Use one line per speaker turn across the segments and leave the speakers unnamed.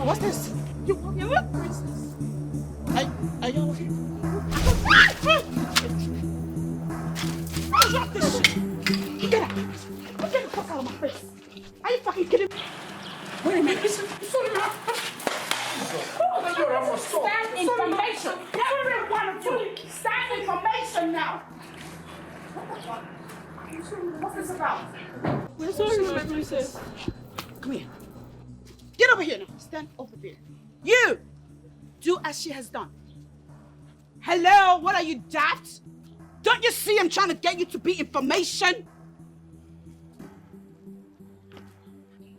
What's this? You look princess. Are you okay? Drop this shit. Get out. Get the fuck out of my face. Are you fucking kidding me? Wait a minute. Sorry, man. Stand information. Every one of you. Stand information now. What's this about?
We're sorry, my princess.
Come here. Get over here now. Stand over there. You! Do as she has done. Hello? What are you, daft? Don't you see I'm trying to get you to be information?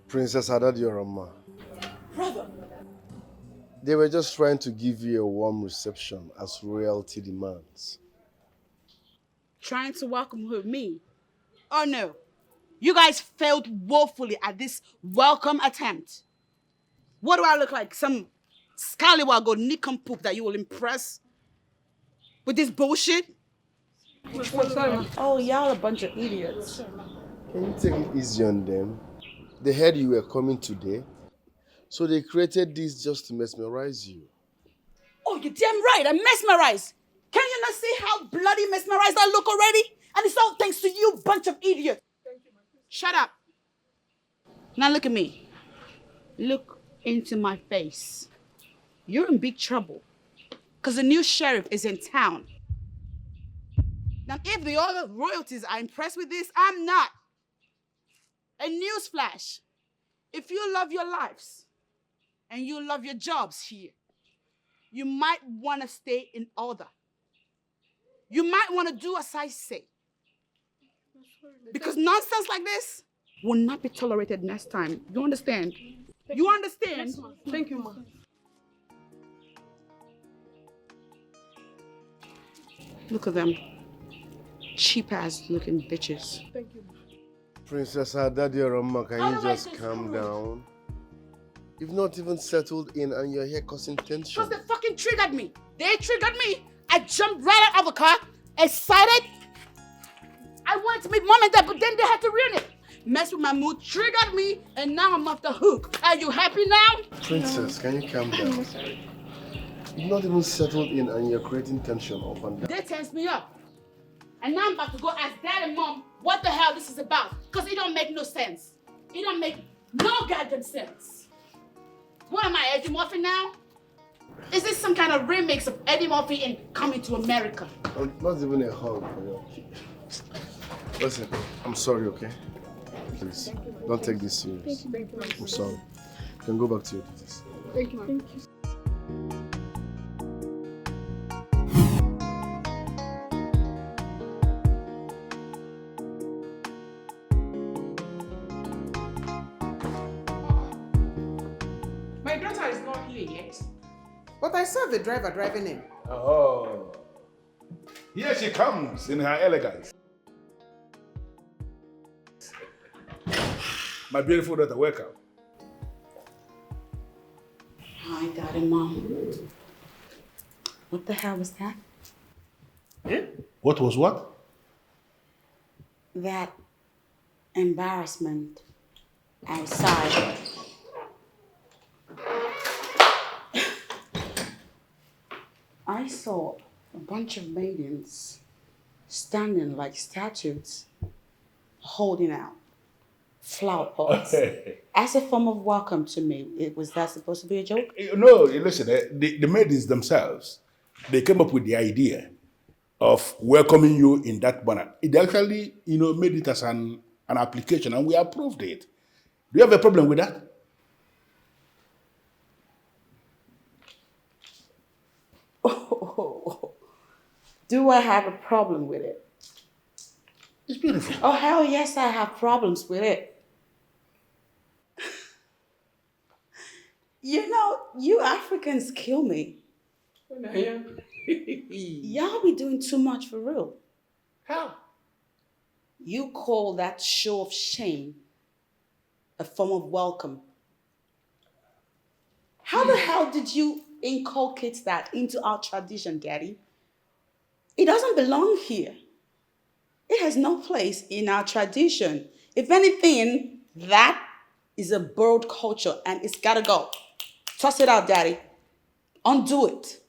Princess Adadiorama.
Brother.
They were just trying to give you a warm reception as royalty demands.
Trying to welcome me? Oh no. You guys failed woefully at this welcome attempt. What do I look like? Some scallywag or nincompoop that you will impress? With this bullshit? Oh, y'all a bunch of idiots.
Can you take it easy on them? They heard you were coming today, so they created this just to mesmerize you.
Oh, you're damn right. I'm mesmerized. Can you not see how bloody mesmerized I look already? And it's all thanks to you, bunch of idiots. Shut up. Now look at me. Look into my face. You're in big trouble. Because the new sheriff is in town. Now, if the other royalties are impressed with this, I'm not. A newsflash. If you love your lives and you love your jobs here, you might want to stay in order. You might want to do as I say. Because nonsense like this will not be tolerated next time. You understand? You understand?
Yes, ma'am. Thank you, ma'am.
Look at them. Cheap-ass looking bitches.
Thank you.
Princess Adadiorama, can you just calm down? You've not even settled in and you're here causing tension.
Because they fucking triggered me. They triggered me. I jumped right out of the car, excited. I wanted to meet mom and dad, but then they had to ruin it. Mess with my mood, triggered me, and now I'm off the hook. Are you happy now?
Princess, can you calm down? You've not even settled in and you're creating tension up and down.
They tensed me up. And now I'm about to go ask dad and mom what the hell this is about. Because it don't make no sense. It don't make no goddamn sense. What am I, Eddie Murphy now? Is this some kind of remix of Eddie Murphy in Coming to America?
Not even a hug for you. Listen, I'm sorry, okay? Please, don't take this serious.
Thank you.
I'm sorry. You can go back to your duties.
Thank you, ma'am. Thank you.
My daughter is not here yet, but I saw the driver driving in.
Oh, here she comes in her elegance. My beautiful daughter, welcome.
Hi, Dad and Mom. What the hell was that?
Eh? What was what?
That embarrassment outside. I saw a bunch of maidens standing like statues, holding out flower pots as a form of welcome to me. Was that supposed to be a joke?
No, listen, the maidens themselves, they came up with the idea of welcoming you in that manner. It actually, made it as an application and we approved it. Do you have a problem with that?
Oh, do I have a problem with it?
It's beautiful.
Oh, hell yes, I have problems with it. You Africans kill me. Y'all be doing too much for real.
How?
You call that show of shame a form of welcome. How the hell did you inculcate that into our tradition, Daddy? It doesn't belong here. It has no place in our tradition. If anything, that is a borrowed culture and it's gotta go. Toss it out, daddy. Undo it.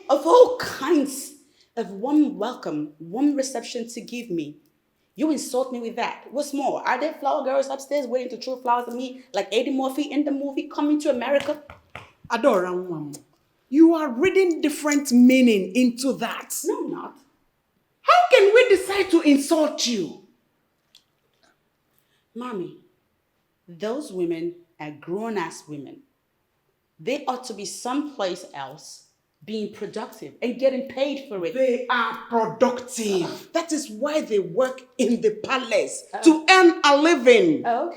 Of all kinds of warm welcome, warm reception to give me, you insult me with that. What's more, are there flower girls upstairs waiting to throw flowers at me like Eddie Murphy in the movie Coming to America?
Adora, you are reading different meaning into that.
No, I'm not.
How can we decide to insult you?
Mommy, those women are grown-ass women. They ought to be someplace else being productive and getting paid for it.
They are productive. That is why they work in the palace, to earn a living.
Oh,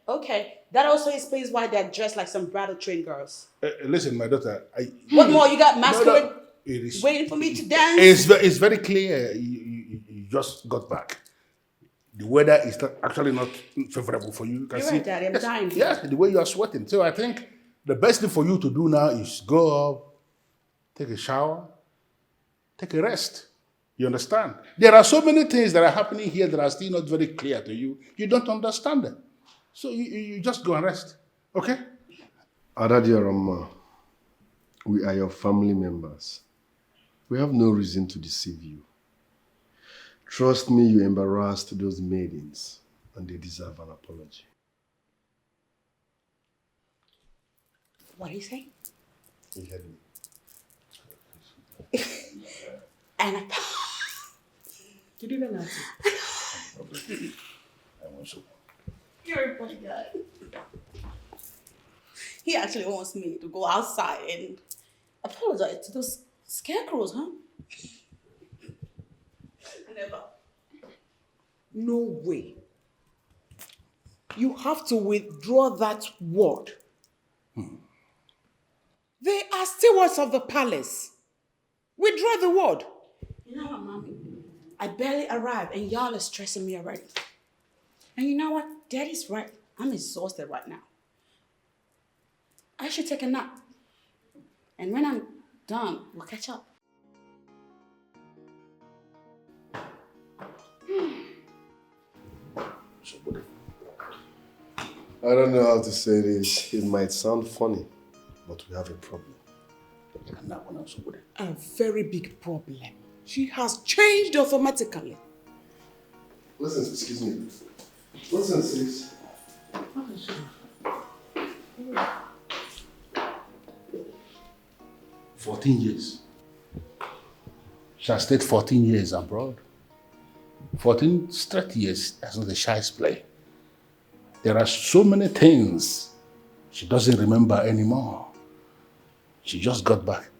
okay. That also explains why they're dressed like some bridal train girls.
Listen, my daughter.
What more? You got masquerade
It is,
waiting for me to dance?
It's very clear. You just got back. The weather is actually not favorable for you. You can
You're
see.
right, Daddy. I'm dying.
Yes, the way you are sweating. So I think the best thing for you to do now is go up, take a shower, take a rest. You understand? There are so many things that are happening here that are still not very clear to you. You don't understand them. So you just go and rest. Okay?
Adadiorama, we are your family members. We have no reason to deceive you. Trust me, you embarrassed those maidens, and they deserve an apology.
What do you say?
You heard me.
And
Did you even answer?
I want so.
you're a funny guy. He actually wants me to go outside and apologize to those scarecrows, huh? Never.
No way. You have to withdraw that word. They are stewards of the palace. Withdraw the word.
You know what, Mommy? I barely arrived and y'all are stressing me already. And you know what? Daddy's right. I'm exhausted right now. I should take a nap. And when I'm done, we'll catch up.
I don't know how to say this. It might sound funny, but we have a problem.
A very big problem. She has changed automatically.
Listen, excuse me. Listen, sis.
14 years. She has stayed 14 years abroad. 14 straight years as the shy's play. There are so many things she doesn't remember anymore. She just got back.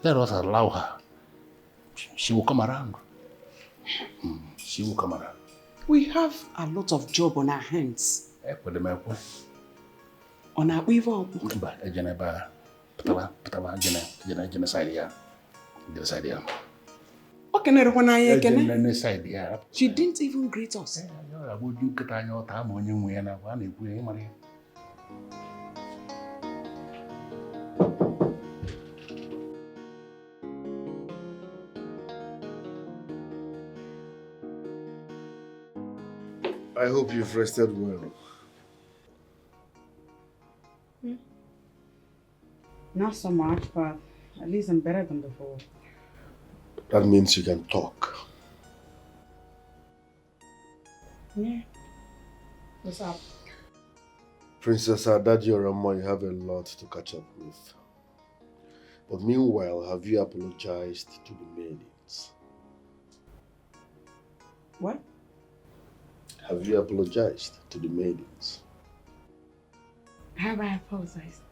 Let us allow her. She will come around. She will come around.
We have a lot of job on our hands. On our weaver. She didn't even greet us.
I hope you've rested well.
Not so much, but at least I'm better than before.
That means you can talk.
Yeah. What's up?
Princess Adadiorama, you have a lot to catch up with. But meanwhile, have you apologized to the maidens?
What?
Have you apologized to the maidens?
Have I apologized?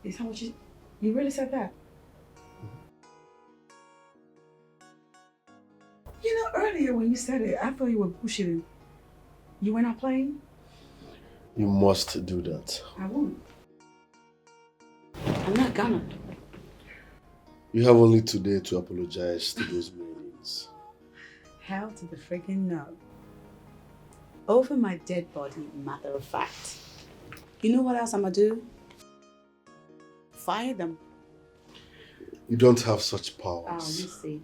Is that what you really said that? You know, earlier when you said it, I thought you were pushing. You were not playing?
You must do that.
I won't. I'm not gonna.
You have only today to apologize to those maidens.
Hell to the freaking no. Over my dead body, matter of fact. You know what else I'm gonna do? Fire them.
You don't have such powers.
Oh, you see.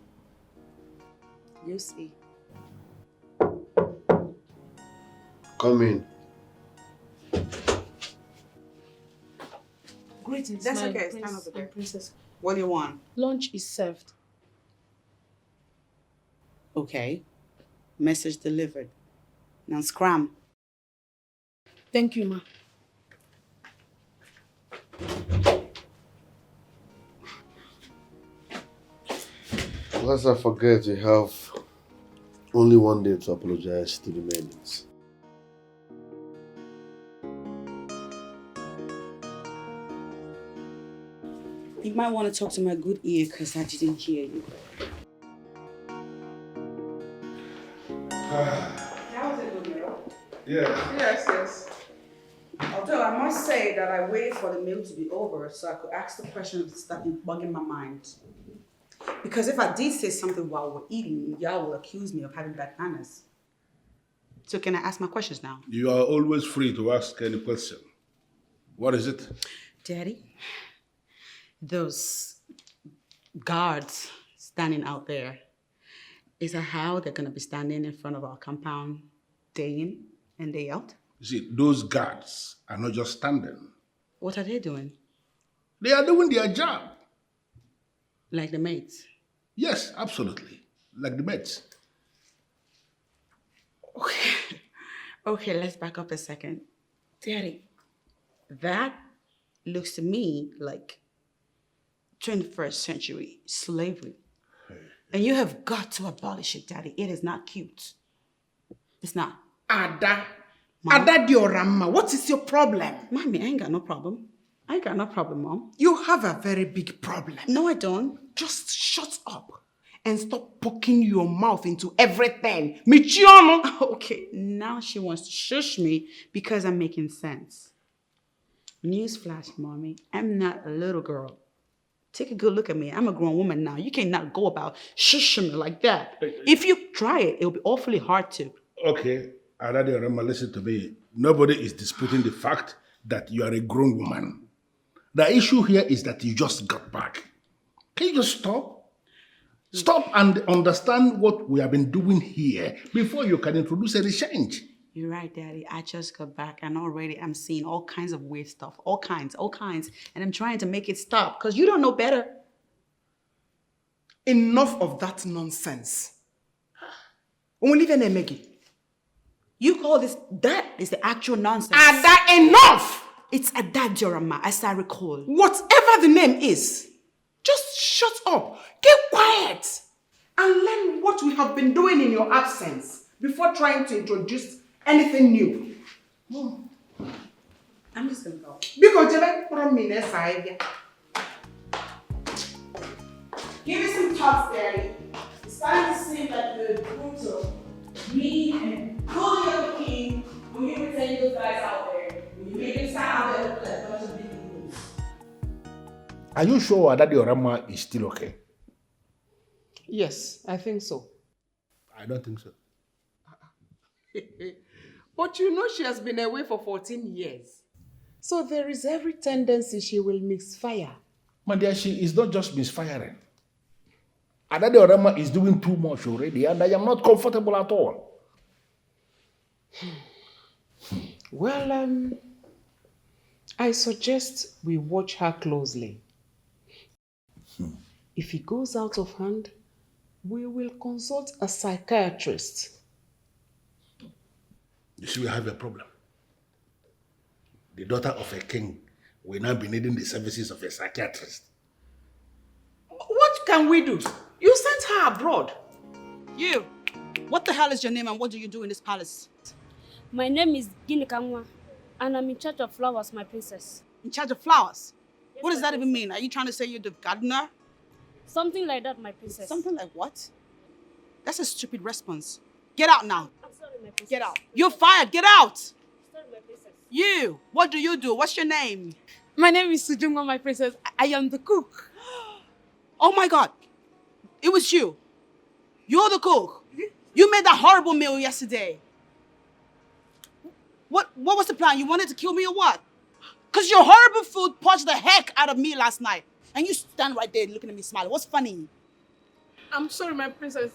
You see.
Come in.
Greetings,
That's
my
okay,
prince
stand over there.
and princess.
What do you want?
Lunch is served.
Okay. Message delivered. Now scram.
Thank you, ma.
Lest I forget, you have only one day to apologize to the maidens.
You might want to talk to my good ear because I didn't hear you. How was it, good meal?
Yeah.
Yes.
Although I must say that I waited for the meal to be over so I could ask the question that started bugging my mind. Because if I did say something while we're eating, y'all will accuse me of having bad manners. So can I ask my questions now?
You are always free to ask any question. What is it?
Daddy, those guards standing out there, is that how they're going to be standing in front of our compound day in and day out?
You see, those guards are not just standing.
What are they doing?
They are doing their job.
Like the maids?
Yes, absolutely. Like the Mets.
Okay, let's back up a second. Daddy, that looks to me like 21st century slavery. And you have got to abolish it, Daddy. It is not cute. It's not.
Ada.
Mom?
Ada Diorama, what is your problem?
Mommy, I ain't got no problem. I ain't got no problem, Mom.
You have a very big problem.
No, I don't.
Just shut up and stop poking your mouth into everything. Michiono.
Okay, now she wants to shush me because I'm making sense. Newsflash, Mommy. I'm not a little girl. Take a good look at me. I'm a grown woman now. You cannot go about shushing me like that. If you try it, it'll be awfully hard to.
Okay, Aradi Rama, listen to me. Nobody is disputing the fact that you are a grown woman. The issue here is that you just got back. Can you just stop? Stop and understand what we have been doing here before you can introduce any change.
You're right, Daddy. I just got back and already I'm seeing all kinds of weird stuff. All kinds. And I'm trying to make it stop because you don't know better.
Enough of that nonsense. Only even Emegi.
You call this, that is the actual nonsense.
Ada, enough!
It's Ada Diorama, as I recall.
Whatever the name is, just shut up, keep quiet, and learn what we have been doing in your absence before trying to introduce anything new.
I'm just gonna go. Give me some thoughts, Daddy. It's starting to seem like the brutal, mean, and bully of the king when you pretend those guys out there. When you make them stand out there with a bunch of big moves.
Are you sure that the Rama is still okay?
Yes, I think so.
I don't think so.
But you know she has been away for 14 years. So there is every tendency she will misfire.
My dear, she is not just misfiring. Adade Rama is doing too much already, and I am not comfortable at all.
Well, I suggest we watch her closely. If it goes out of hand, we will consult a psychiatrist.
You see, we have a problem. The daughter of a king will now be needing the services of a psychiatrist.
What can we do? You sent her abroad.
You, what the hell is your name and what do you do in this palace?
My name is Ginikangwa, and I'm in charge of flowers, my princess.
In charge of flowers?
Yes,
What does
my
that even mean? Are you trying to say you're the gardener?
Something like that, my princess.
Something like what? That's a stupid response. Get out now.
I'm sorry, my princess.
Get out. You're fired. Get out.
Sorry, my princess.
You, what do you do? What's your name?
My name is Sujunga, my princess. I am the cook.
Oh my God. It was you. You're the cook. You made that horrible meal yesterday. What was the plan? You wanted to kill me or what? Because your horrible food punched the heck out of me last night. And you stand right there looking at me smiling. What's funny?
I'm sorry, my princess.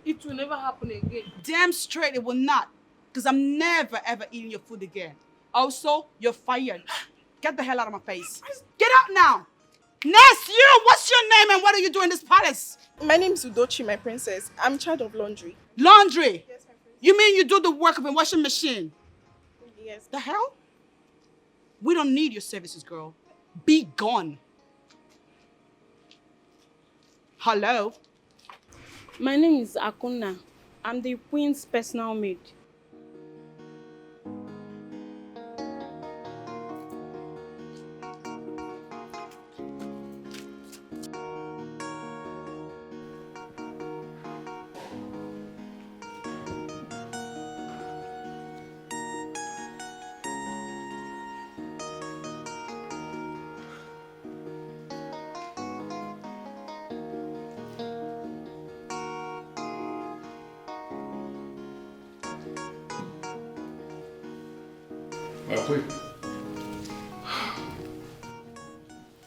It will never happen again.
Damn straight it will not. Because I'm never ever eating your food again. Also, you're fired. Get the hell out of my face. Get out now. Ness, you, what's your name and what do you do in this palace?
My name is Udochi, my princess. I'm in charge of laundry.
Laundry?
Yes, my princess.
You mean you do the work of a washing machine?
Yes.
The hell? We don't need your services, girl. Be gone. Hello?
My name is Akuna. I'm the queen's personal maid.
Wait.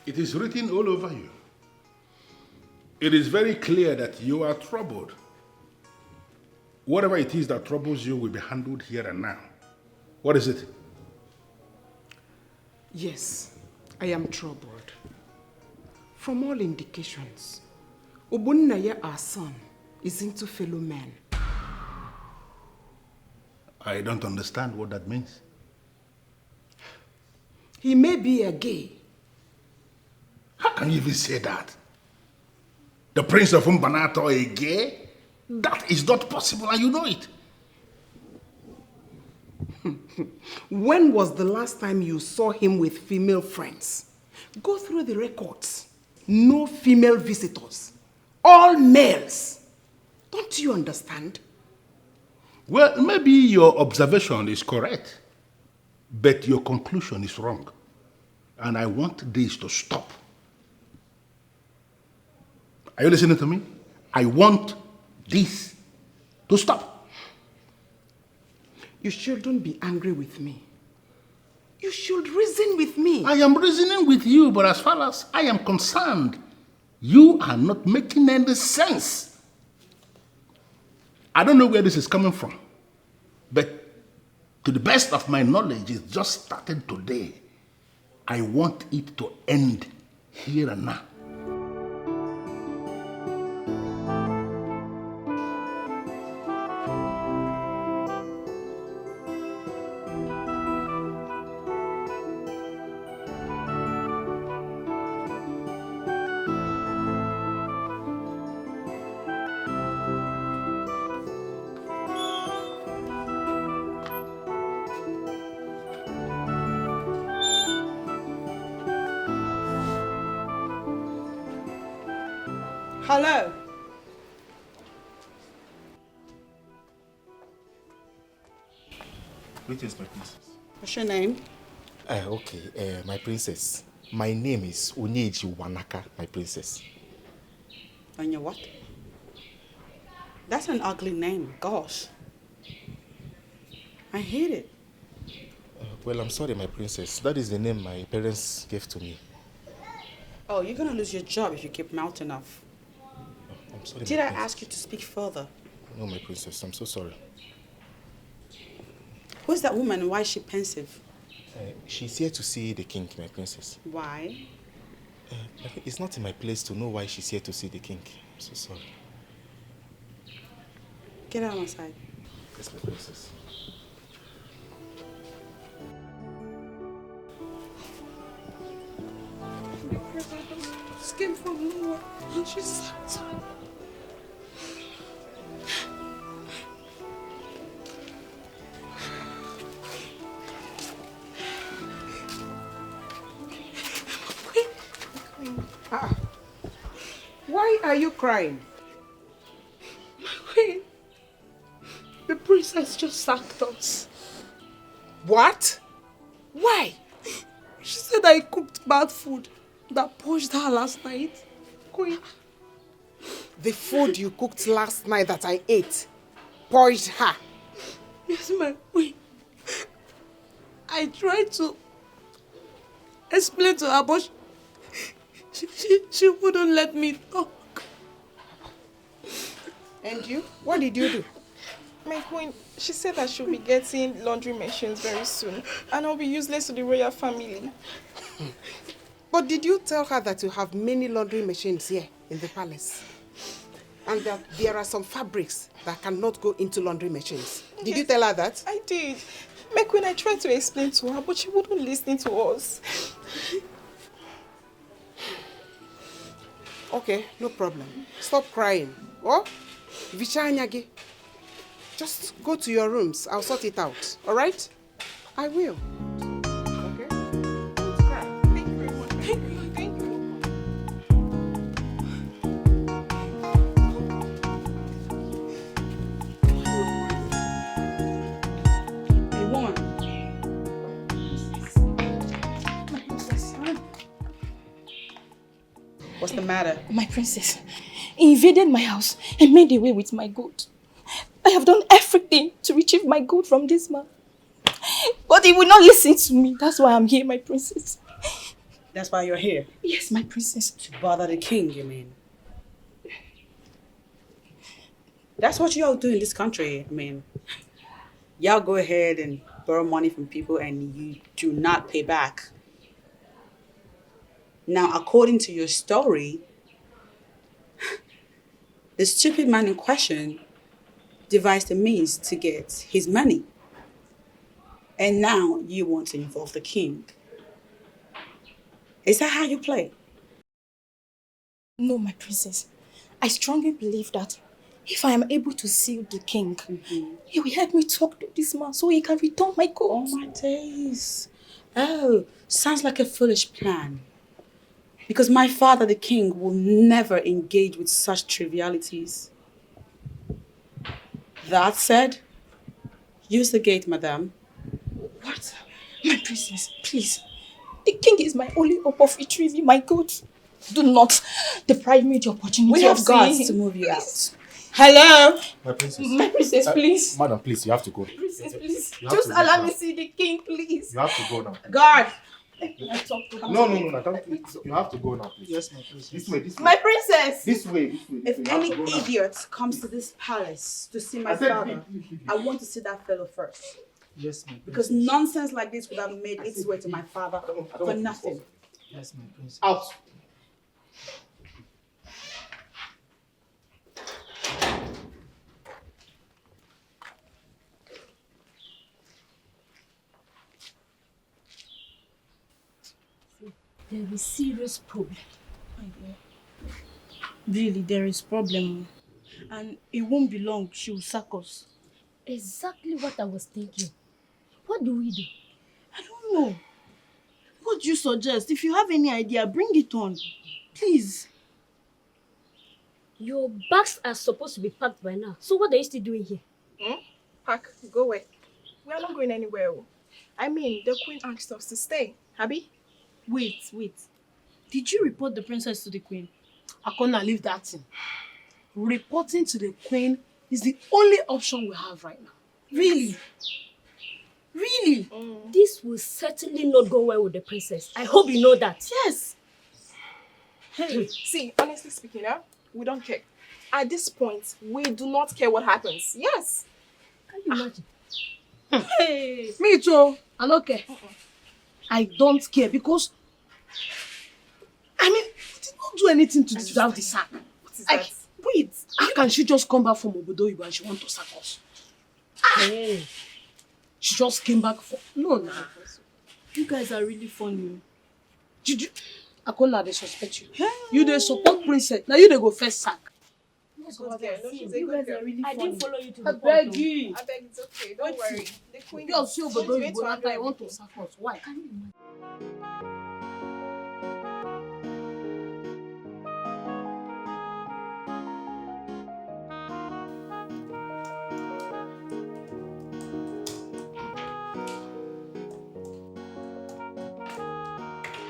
It is written all over you. It is very clear that you are troubled. Whatever it is that troubles you will be handled here and now. What is it?
Yes, I am troubled. From all indications, Obunnaya, our son, is into fellow men.
I don't understand what that means.
He may be a gay.
How can you even say that? The Prince of Umbanato a gay? That is not possible and you know it.
When was the last time you saw him with female friends? Go through the records. No female visitors. All males. Don't you understand?
Well, maybe your observation is correct, but your conclusion is wrong. And I want this to stop. Are you listening to me? I want this to stop.
You shouldn't be angry with me. You should reason with me.
I am reasoning with you, but as far as I am concerned, you are not making any sense. I don't know where this is coming from, but to the best of my knowledge, it's just started today. I want it to end here and now.
Hello?
Greetings, my princess.
What's your name?
Okay, my princess. My name is Onyeji Wanaka, my princess.
And your what? That's an ugly name. Gosh. I hate it.
Well, I'm sorry, my princess. That is the name my parents gave to me.
Oh, you're gonna lose your job if you keep mouthing off.
I'm sorry,
Did
my
I
princess.
ask you to speak further?
No, my princess. I'm so sorry.
Who's that woman and why is she pensive?
She's here to see the king, my princess.
Why?
It's not in my place to know why she's here to see the king. I'm so sorry.
Get out of my sight.
Yes, my princess.
Just came from nowhere and she sucked.
Why are you crying?
My queen, the princess just sacked us.
What? Why?
She said I cooked bad food that pushed her last night. Queen.
The food you cooked last night that I ate poisoned her.
Yes, my queen. I tried to explain to her, but she wouldn't let me talk.
And you? What did you do?
My queen, she said that she'll be getting laundry machines very soon, and I'll be useless to the royal family.
But did you tell her that you have many laundry machines here in the palace? And that there are some fabrics that cannot go into laundry machines. Did you tell her that?
I did. My queen, I tried to explain to her, but she wouldn't listen to us.
Okay, no problem. Stop crying. Oh, Vichanyagi. Just go to your rooms. I'll sort it out. All right? I will. Okay? Don't cry.
Thank you very much. Thank you. Thank you.
Hey, woman. What's the matter?
My princess, he invaded my house and made away with my gold. I have done everything to retrieve my gold from this man. But he will not listen to me. That's why I'm here, my princess.
That's why you're here.
Yes, my princess.
To bother the king, you mean? That's what y'all do in this country. I mean, y'all go ahead and borrow money from people and you do not pay back. Now, according to your story, the stupid man in question devised a means to get his money. And now you want to involve the king. Is that how you play?
No, my princess. I strongly believe that if I am able to see the king, he will help me talk to this man so he can return my gold.
Oh my days. Oh, sounds like a foolish plan. Because my father, the king, will never engage with such trivialities. That said, use the gate, madame.
What? My princess, please. The king is my only hope of retrieving my gold. Do not deprive me of the opportunity
We have
of
guards
seeing
to
him.
move you out. Hello?
My princess.
My princess, please.
Madam, please, you have to go.
Princess, please.
You have
Just
to leave
allow
now.
me see the king, please.
You have to go now.
Guard!
I talk to him.
No, you have to go now, please.
Yes, my princess.
This way, this way.
My princess!
This way, this way.
If
You have
any
to go now.
idiot comes to this palace to see my
I said
father, I want to see that fellow first.
Yes, my princess.
Because nonsense like this would have made its way to my father
I don't
for
want to
nothing.
discuss.
Yes, my princess.
Out.
There is serious problem.
Really, there is problem. And it won't be long. She will sack us.
Exactly what I was thinking. What do we do?
I don't know. What do you suggest? If you have any idea, bring it on. Please.
Your bags are supposed to be packed by now. So what are you still doing here?
Pack, go away. We are not going anywhere. I mean, the queen asked us to stay. Abby?
Wait. Did you report the princess to the queen? Akona, leave that thing. Reporting to the queen is the only option we have right now. Really? Really?
This will certainly not go well with the princess. I hope you know that.
Yes.
Hey, see, honestly speaking, we don't care. At this point, we do not care what happens. Yes.
Can you imagine?
Hey. Me too. I don't care. I don't care because I mean, we did not do anything to deserve the sack.
What is
Like,
that?
wait, how can she just come back from Obodoyibo and she want to sack us?
Hey.
She just came back for... No. You guys are really funny. Did you... Akola, they suspect you. You, they support princess. Now you, they go first sack.
Good girl. No, she's a
You
good
guys are
girl.
really
I
funny.
didn't follow you to
I
the
beg
court,
you.
I beg, it's okay. Don't worry. The queen
Girl, see
she's going
Obodoyibo,
to
that
handle
I want to
everything.
sack us. Why?
Can you imagine?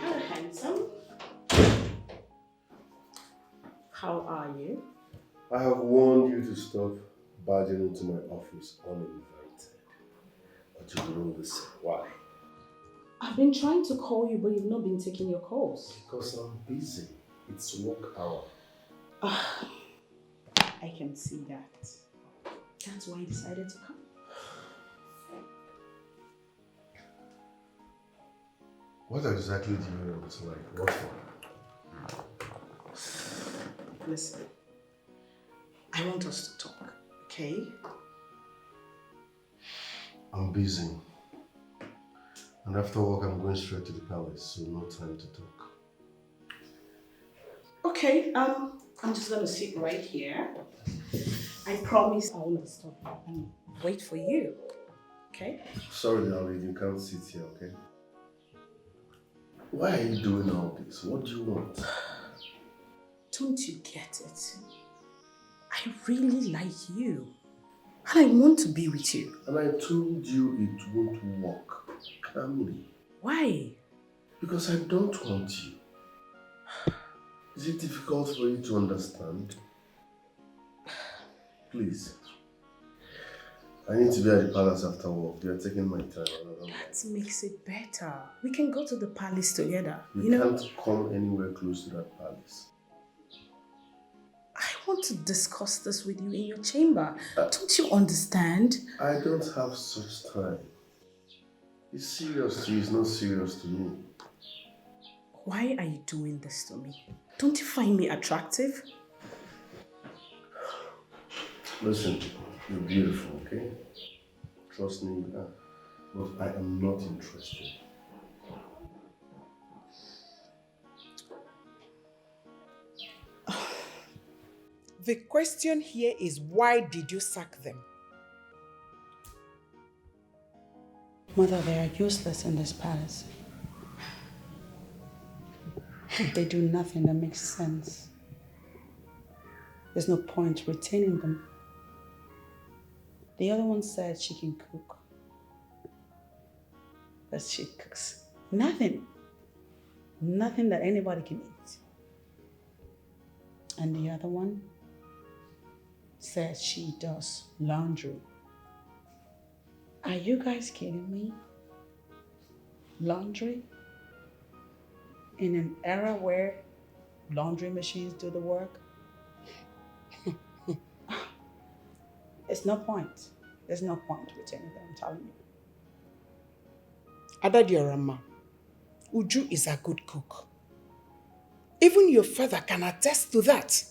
Hello, handsome. How are you?
I have warned you to stop barging into my office uninvited. But you don't listen. Why?
I've been trying to call you, but you've not been taking your calls.
Because I'm busy. It's work hour.
I can see that.
That's why I decided to come.
What exactly do you want? Like, what for?
Listen, I want us to talk, okay?
I'm busy. And after work, I'm going straight to the palace, so no time to talk.
Okay, I'm just gonna sit right here. I promise I won't disturb you and wait for you, okay?
Sorry, darling, you can't sit here, okay? Why are you doing all this? What do you want?
Don't you get it? I really like you. And I want to be with you.
And I told you it won't work. Calmly.
Why?
Because I don't want you. Is it difficult for you to understand? Please. I need to be at the palace after work. You're taking my time.
That makes it better. We can go to the palace together.
You can't come anywhere close to that palace.
I want to discuss this with you in your chamber. Don't you understand?
I don't have such time. It's serious to you, it's not serious to me.
Why are you doing this to me? Don't you find me attractive?
Listen, you're beautiful, okay? Trust me, you are. But I am not interested.
The question here is, why did you sack them?
Mother, they are useless in this palace. They do nothing that makes sense. There's no point retaining them. The other one said she can cook. But she cooks nothing. Nothing that anybody can eat. And the other one said she does laundry. Are you guys kidding me? Laundry? In an era where laundry machines do the work? It's no point. There's no point retaining them, I'm telling you.
Adadiorama, Uju is a good cook. Even your father can attest to that.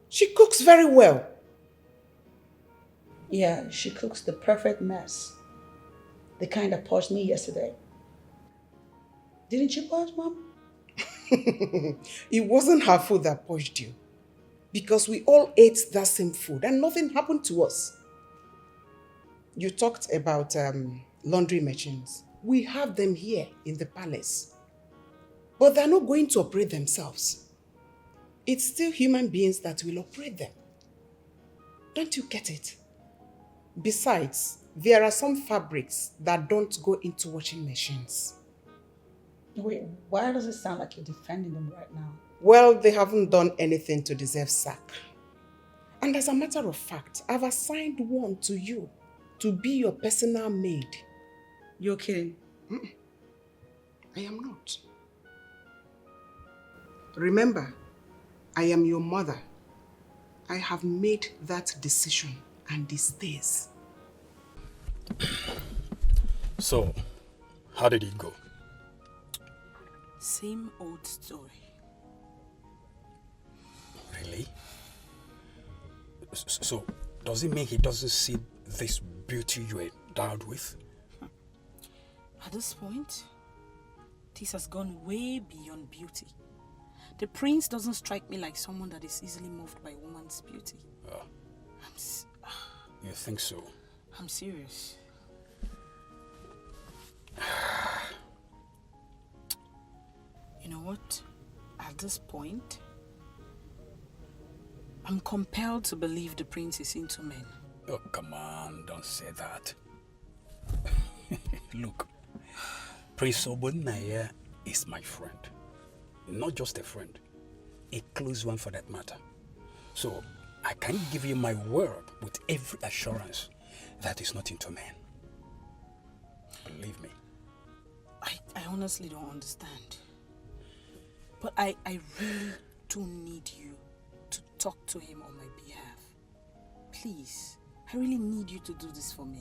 She cooks very well.
Yeah, she cooks the perfect mess. The kind that pushed me yesterday. Didn't you purge, Mom?
It wasn't her food that pushed you. Because we all ate that same food and nothing happened to us. You talked about laundry machines. We have them here in the palace. But they're not going to operate themselves. It's still human beings that will operate them. Don't you get it? Besides, there are some fabrics that don't go into washing machines.
Wait, why does it sound like you're defending them right now?
Well, they haven't done anything to deserve sack. And as a matter of fact, I've assigned one to you to be your personal maid.
You're kidding?
I am not. Remember, I am your mother. I have made that decision and it stays.
So, how did it go?
Same old story.
Really? So, does it mean he doesn't see this beauty you endowed with?
At this point, this has gone way beyond beauty. The prince doesn't strike me like someone that is easily moved by a woman's beauty.
You think so?
I'm serious. You know what? At this point, I'm compelled to believe the prince is into men.
Oh, come on, don't say that. Look, Prince Obunaya is my friend. Not just a friend, a close one for that matter. So, I can give you my word with every assurance that he's not into men. Believe me.
I honestly don't understand. But I really do need you to talk to him on my behalf. Please, I I really need you to do this for me.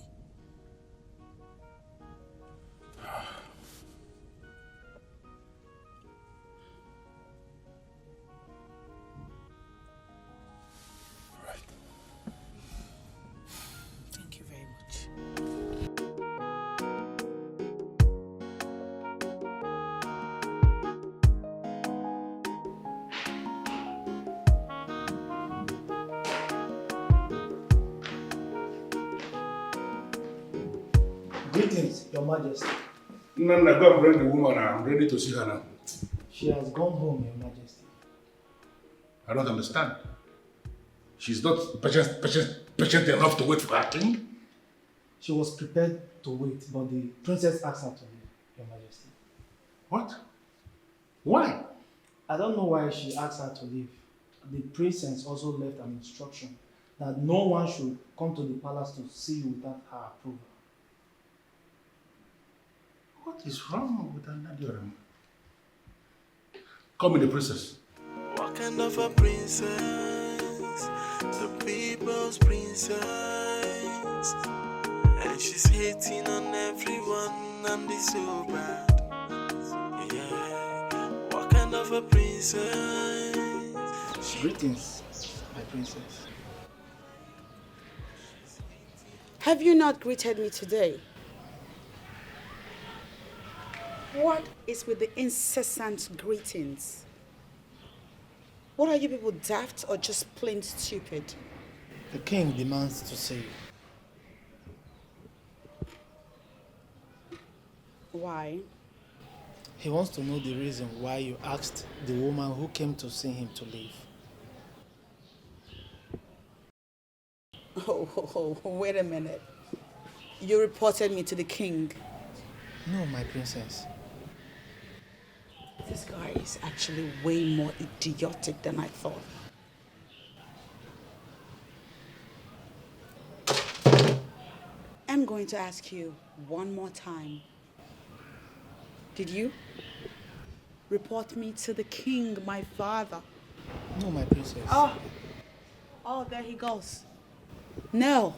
Thank you very much.
Greetings, Your Majesty.
No, go and bring the woman. I'm ready to see her now.
She has gone home, Your Majesty.
I don't understand. She's not patient enough to wait for her king?
She was prepared to wait, but the princess asked her to leave, Your Majesty.
What? Why?
I don't know why she asked her to leave. The princess also left an instruction that no one should come to the palace to see you without her approval.
What is wrong with Nadia? Call me the princess.
What kind of a princess? The people's princess. And she's hating on everyone and it's so bad. Yeah. What kind of a princess?
Greetings, my princess.
Have you not greeted me today? What is with the incessant greetings? What are you people, daft or just plain stupid?
The king demands to see you.
Why?
He wants to know the reason why you asked the woman who came to see him to leave.
Oh, wait a minute. You reported me to the king.
No, my princess.
This guy is actually way more idiotic than I thought. I'm going to ask you one more time. Did you report me to the king, my father?
No, my princess.
Oh, there he goes. No.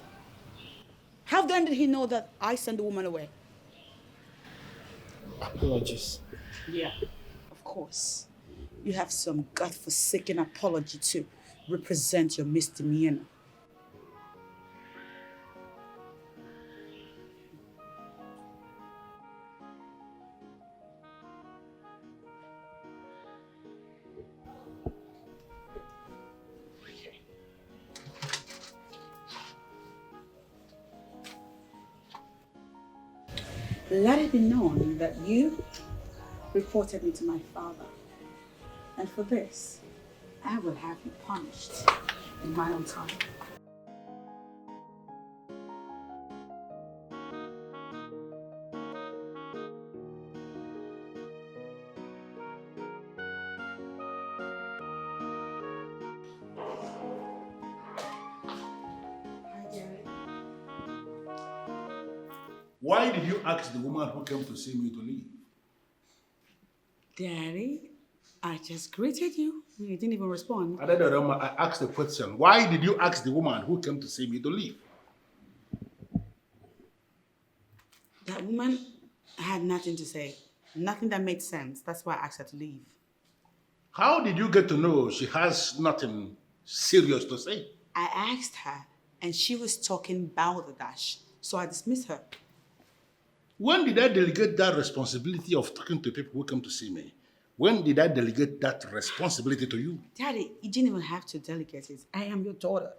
How then did he know that I sent the woman away?
Apologies.
Yeah, of course. You have some godforsaken apology to represent your misdemeanor. Let it be known that you reported me to my father. And for this, I will have you punished in my own time.
Why did you ask the woman who came to see me to leave?
Daddy, I just greeted you. You didn't even respond.
I asked the question. Why did you ask the woman who came to see me to leave?
That woman had nothing to say. Nothing that made sense. That's why I asked her to leave.
How did you get to know she has nothing serious to say?
I asked her, and she was talking balderdash, so I dismissed her.
When did I delegate that responsibility of talking to people who come to see me? When did I delegate that responsibility to you?
Daddy, you didn't even have to delegate it. I am your daughter,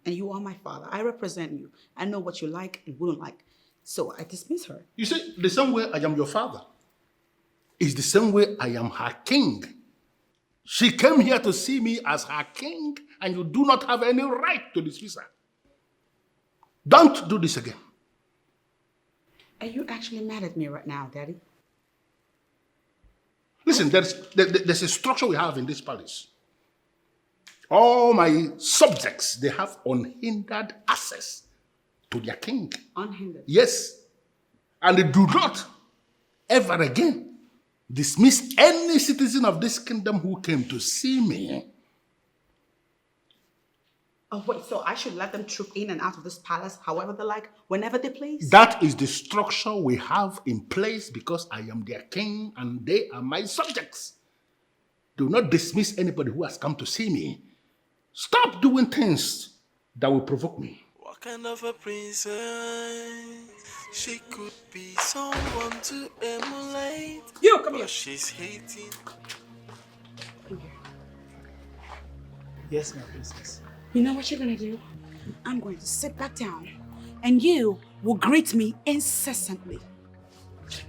and you are my father. I represent you. I know what you like and wouldn't like, so I dismiss her.
You see, the same way I am your father is the same way I am her king. She came here to see me as her king, and you do not have any right to dismiss her. Don't do this again.
Are you actually mad at me right now, Daddy?
Listen, there's a structure we have in this palace. All my subjects, they have unhindered access to their king.
Unhindered?
Yes. And they do not ever again dismiss any citizen of this kingdom who came to see me.
Oh, wait, so I should let them troop in and out of this palace however they like, whenever they please?
That is the structure we have in place because I am their king and they are my subjects. Do not dismiss anybody who has come to see me. Stop doing things that will provoke me.
What kind of a princess? She could be someone to emulate.
You, come here.
She's hating.
Yes, my princess.
You know what you're gonna do? I'm going to sit back down and you will greet me incessantly.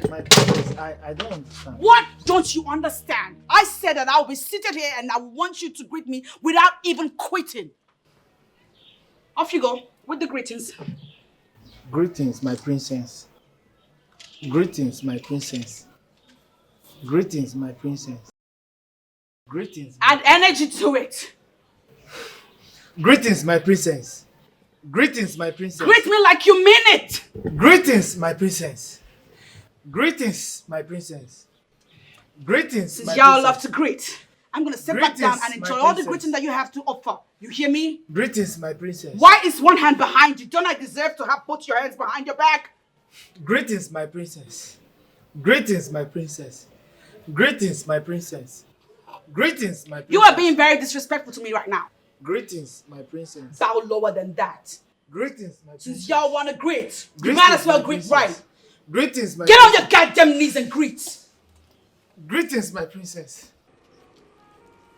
My princess, I don't understand.
What don't you understand? I said that I'll be seated here and I want you to greet me without even quitting. Off you go with the greetings.
Greetings, my princess. Greetings, my princess. Greetings, my princess. Greetings.
Add energy to it.
Greetings, my princess. Greetings, my princess.
Greet me like you mean it.
Greetings, my princess. Greetings, my princess. Greetings,
Since
my
y'all
princess.
love to greet, I'm gonna sit back down
Greetings,
and enjoy
my
all the
princess.
greeting that you have to offer. You hear me?
Greetings, my princess.
Why is one hand behind you? Don't I deserve to have both your hands behind your back?
Greetings, my princess. Greetings, my princess. Greetings, my princess. Greetings, my princess.
You are being very disrespectful to me right now.
Greetings, my princess.
Bow lower than that.
Greetings, my princess.
Since y'all want to greet, you
Greetings,
might as well
my
greet
princess.
right.
Greetings, my
Get on
princess.
your goddamn knees and greet.
Greetings, my princess.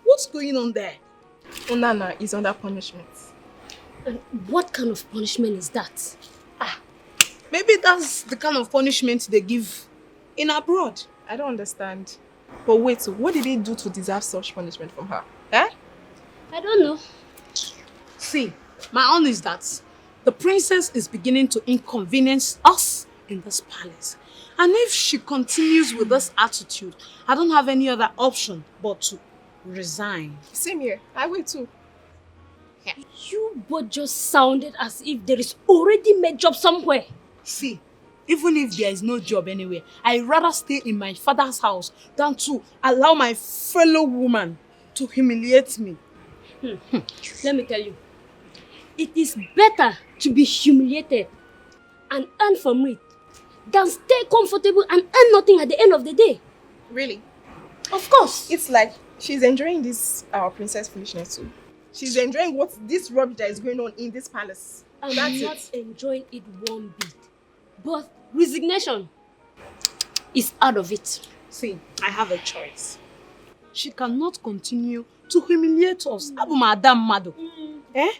What's going on there? Onana is under punishment.
And what kind of punishment is that?
Maybe that's the kind of punishment they give in abroad. I don't understand. But wait, so what did he do to deserve such punishment from her? Eh?
I don't know.
See, my own is that the princess is beginning to inconvenience us in this palace. And if she continues with this attitude, I don't have any other option but to resign.
Same here. I will too.
You both just sounded as if there is already made job somewhere.
See, even if there is no job anywhere, I'd rather stay in my father's house than to allow my fellow woman to humiliate me.
Let me tell you, it is better to be humiliated and earn from it than stay comfortable and earn nothing at the end of the day.
Really?
Of course.
It's like she's enjoying this our princess foolishness too. She's enjoying this rubbish that is going on in this palace.
I'm
That's
not
it.
enjoying it one bit. But resignation is out of it.
See, I have a choice. She cannot continue to humiliate us. Abu Madam Mado. Eh?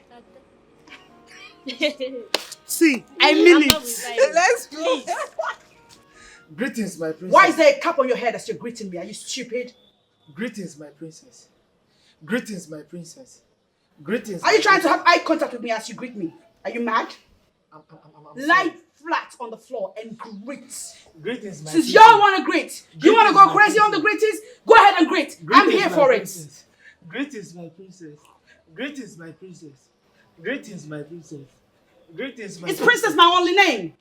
See, I mean it.
Let's go.
Greetings, my princess.
Why is there a cap on your head as you're greeting me? Are you stupid?
Greetings, my princess. Greetings, my princess. Greetings.
Are you
my
trying to
princess.
have eye contact with me as you greet me? Are you mad?
I'm
Lie flat on the floor and greet.
Greetings, my
Since
princess.
y'all want to greet, you want to go
my
crazy on the greetings? Go ahead and greet. I'm
Greetings,
here
my
for
princess. Greetings, my princess. Greetings, my princess. Greetings, my princess. Greetings, my
it. Is Princess my only name?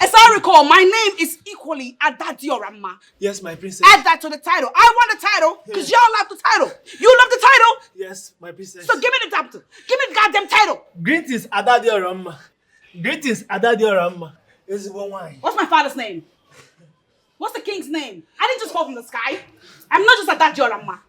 As I recall, my name is equally Adadioramma.
Yes, my princess.
Add that to the title. I want the title because y'all love the title. You love the title?
Yes, my princess.
So give me the title. Give me the goddamn title.
Greetings, Adadioramma. Greetings, Adadioramma. Is one wine.
What's my father's name? What's the king's name? I didn't just fall from the sky. I'm not just Adadioramma.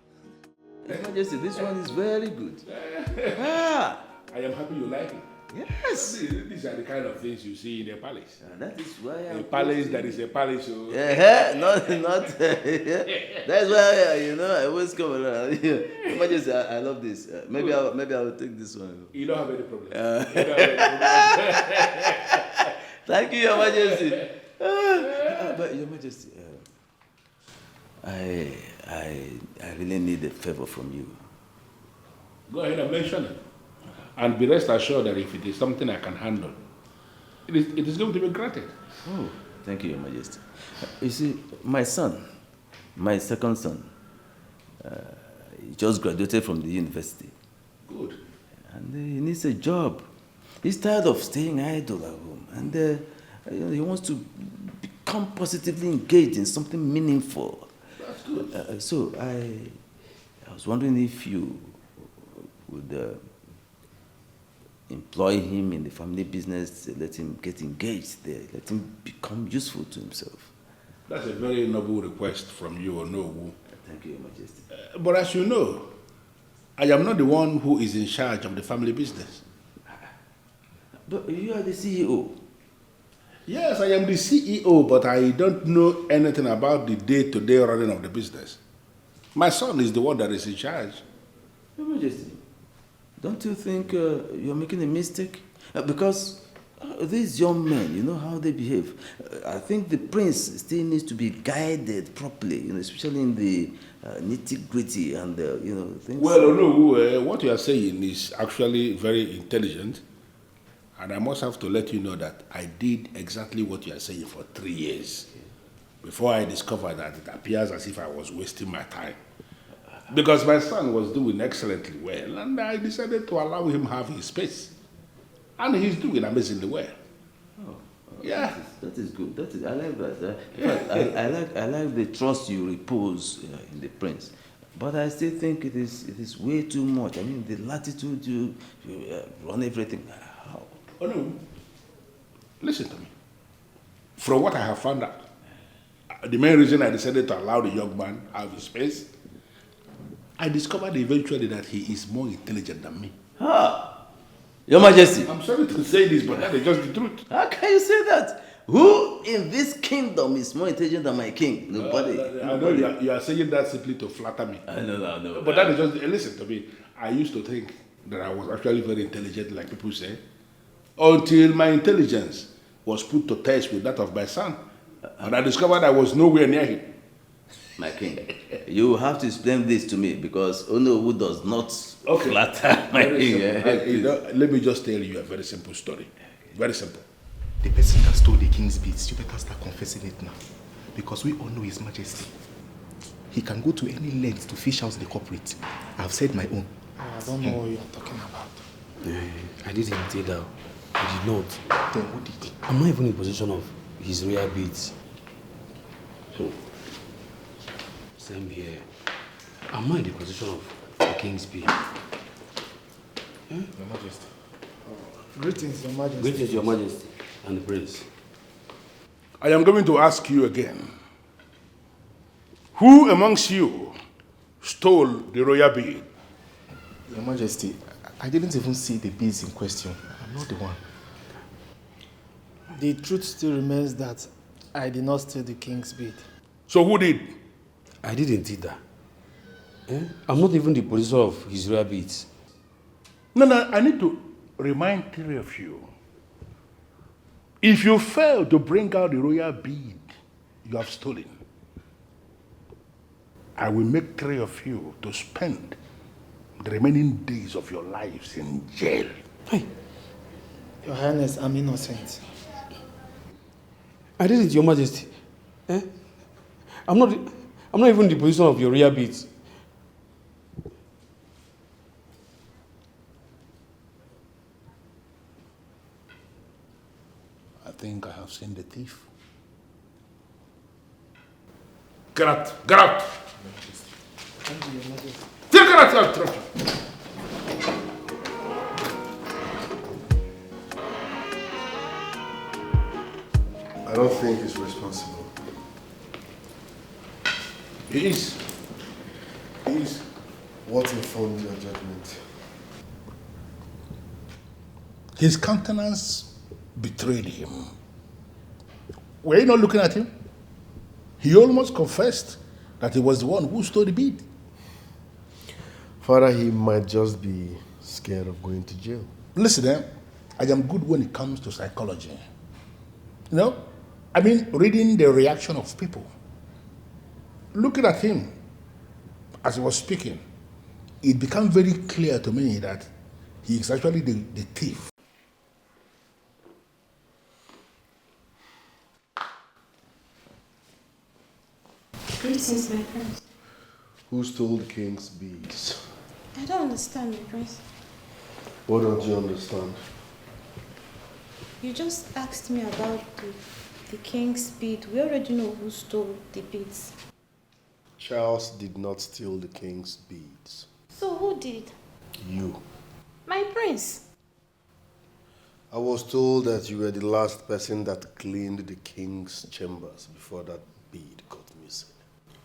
Your Majesty, this one is very good.
I am happy you like it.
Yes.
These are the kind of things you see in a palace.
That is why
A palace that is a palace. So.
not. That's why I always come around. Your Majesty, I love this. Maybe I will take this one.
You don't have any problem.
Thank you, Your Majesty. But Your Majesty, I really need a favor from you.
Go ahead and mention it. And be rest assured that if it is something I can handle, it is going to be granted.
Oh, thank you, Your Majesty. You see, my son, my second son, he just graduated from the university.
Good.
And he needs a job. He's tired of staying idle at home. And he wants to become positively engaged in something meaningful.
That's good.
So I was wondering if you would employ him in the family business, let him get engaged there, let him become useful to himself.
That's a very noble request from you, Onowu.
Thank you, Your Majesty.
But as you know, I am not the one who is in charge of the family business.
But you are the CEO.
Yes, I am the CEO, but I don't know anything about the day-to-day running of the business. My son is the one that is in charge.
Your Majesty, don't you think you're making a mistake? Because these young men, you know how they behave. I think the prince still needs to be guided properly, especially in the nitty-gritty and things.
Well, no, what you are saying is actually very intelligent. And I must have to let you know that I did exactly what you are saying for 3 years before I discovered that it appears as if I was wasting my time. Because my son was doing excellently well, and I decided to allow him have his space. And he's doing amazingly well.
Oh,
yeah.
That is good. I like that. In fact, I like the trust you repose in the prince. But I still think it is way too much. I mean, the latitude you run everything. How?
Oh no. Listen to me. From what I have found out, the main reason I decided to allow the young man have his space, I discovered eventually that he is more intelligent than me.
Your Majesty.
I'm sorry to say this, but that is just the truth.
How can you say that? Who in this kingdom is more intelligent than my king? Nobody.
I know you are saying that simply to flatter me.
I know.
But that is just, listen to me. I used to think that I was actually very intelligent, like people say, until my intelligence was put to test with that of my son. And I discovered I was nowhere near him.
My king, you have to explain this to me because Onowu does not flatter my king.
Let me just tell you a very simple story. Very simple.
The person that stole the king's beads, you better start confessing it now. Because we all know His Majesty. He can go to any length to fish out the culprit. I've said my own.
I don't know what you're talking about.
I didn't indeed. I did not.
Then who did?
I'm not even in possession of his royal beads. So, same here. I'm not in the possession of the king's bead.
Your Majesty.
Greetings, Your Majesty.
Greetings, Your Majesty and the prince.
I am going to ask you again. Who amongst you stole the royal bead?
Your Majesty, I didn't even see the beads in question. I'm not the one.
The truth still remains that I did not steal the king's bead.
So who did?
I didn't either. I'm not even the possessor of his royal beads.
No, I need to remind three of you. If you fail to bring out the royal bead you have stolen, I will make three of you to spend the remaining days of your lives in jail.
Hey.
Your Highness, I'm innocent.
I didn't, Your Majesty. I'm not even the possessor of your royal beads.
I think I have seen the thief. Get out! Get out!
Thank you, Your Majesty.
Get out!
I don't think he's responsible.
He is. He is.
What informed your judgment?
His countenance betrayed him. Were you not looking at him? He almost confessed that he was the one who stole the bead.
Father, he might just be scared of going to jail.
Listen, I am good when it comes to psychology. You know, I mean, reading the reaction of people. Looking at him as he was speaking, it became very clear to me that he is actually the thief.
Greetings, my prince.
Who stole the king's beads?
I don't understand, my prince.
What don't you understand?
You just asked me about the king's bead. We already know who stole the beads.
Charles did not steal the king's beads.
So who did?
You.
My prince.
I was told that you were the last person that cleaned the king's chambers before that bead got missing.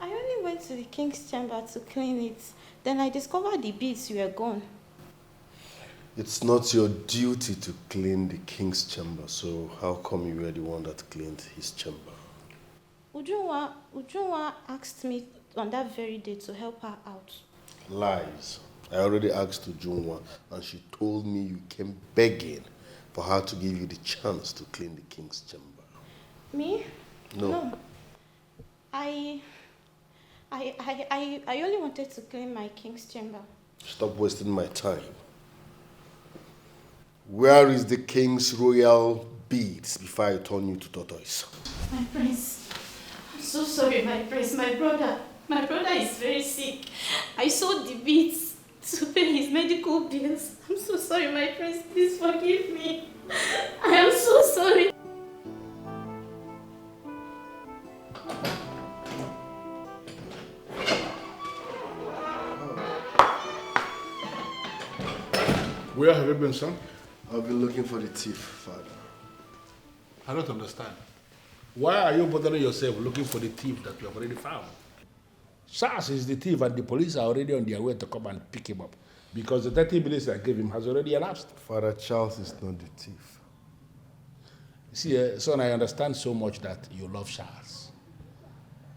I only went to the king's chamber to clean it. Then I discovered the beads were gone.
It's not your duty to clean the king's chamber, so how come you were the one that cleaned his chamber?
Ujunwa asked me on that very day to help her out.
Lies. I already asked Ujunwa and she told me you came begging for her to give you the chance to clean the king's chamber.
Me?
No.
I only wanted to clean my king's chamber.
Stop wasting my time. Where is the king's royal beads before I turn you to tortoise?
My prince, I'm so sorry, my prince. My brother is very sick. I sold the beads to pay his medical bills. I'm so sorry, my prince. Please forgive me. I am so sorry.
Where have you been, son?
I've been looking for the thief, father.
I don't understand. Why are you bothering yourself looking for the thief that you have already found? SARS is the thief and the police are already on their way to come and pick him up because the 30 minutes I gave him has already elapsed.
Father Charles is not the thief.
See, son, I understand so much that you love Charles.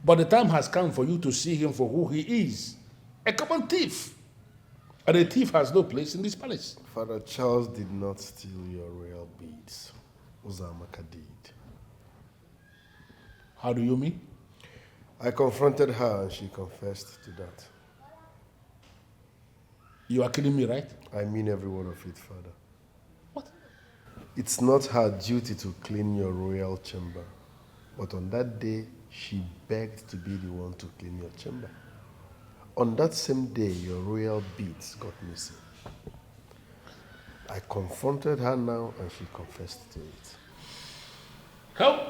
But the time has come for you to see him for who he is, a common thief. And a thief has no place in this palace.
Father Charles did not steal your royal beads. Uzamaka did.
How do you mean?
I confronted her and she confessed to that.
You are kidding me, right?
I mean every word of it, Father.
What?
It's not her duty to clean your royal chamber. But on that day, she begged to be the one to clean your chamber. On that same day, your royal beads got missing. I confronted her now and she confessed to it.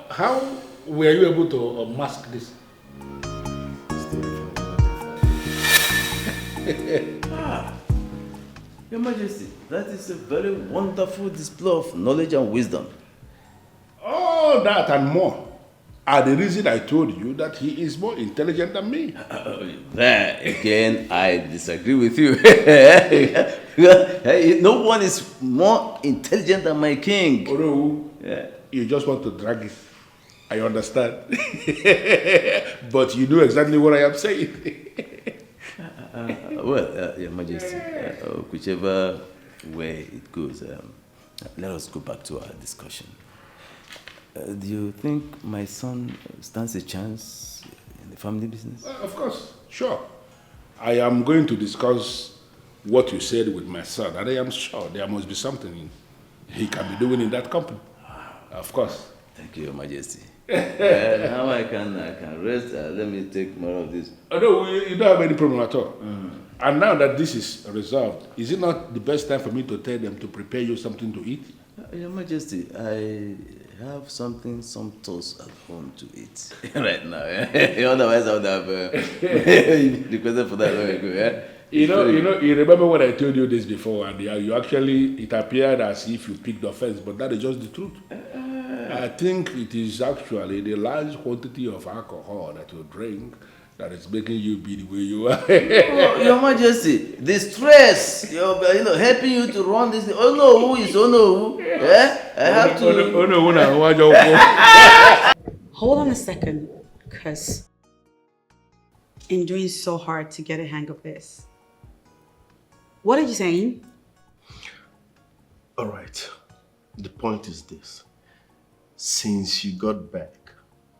How were you able to mask this?
Your Majesty, that is a very wonderful display of knowledge and wisdom.
All that and more are the reason I told you that he is more intelligent than me.
There again, I disagree with you. No one is more intelligent than my king.
Oh no, you just want to drag it. I understand. But you know exactly what I am saying.
Your Majesty, whichever way it goes, let us go back to our discussion. Do you think my son stands a chance in the family business?
Of course, sure. I am going to discuss what you said with my son, and I am sure there must be something he can be doing in that company. Of course.
Thank you, Your Majesty. Now I can rest. Let me take more of this.
Oh, no, you don't have any problem at all. And now that this is resolved, is it not the best time for me to tell them to prepare you something to eat?
Your Majesty, I have something sumptuous at home to eat right now. Otherwise, I would have requested for that long ago.
You remember when I told you this before, and you actually, it appeared as if you picked offense, but that is just the truth. I think it is actually the large quantity of alcohol that you drink that is making you be the way you are.
Your Majesty, the stress, helping you to run this. Oh no, who is oh no? I have to.
Hold on a second, because I'm doing so hard to get a hang of this. What are you saying?
All right. The point is this. Since you got back,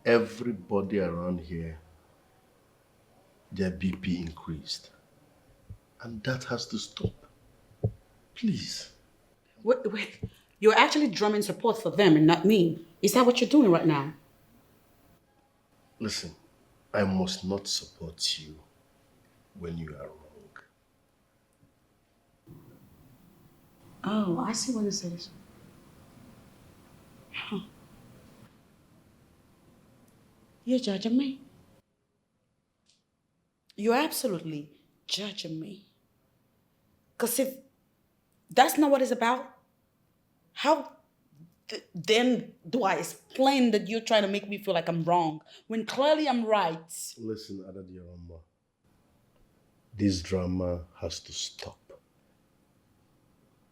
everybody around here, their BP increased. And that has to stop. Please.
Wait. You're actually drumming support for them and not me. Is that what you're doing right now?
Listen, I must not support you when you are wrong.
Oh, I see what this is. Huh. You're judging me? You're absolutely judging me. Because if that's not what it's about, how then do I explain that you're trying to make me feel like I'm wrong when clearly I'm right?
Listen, Adadiarama. This drama has to stop.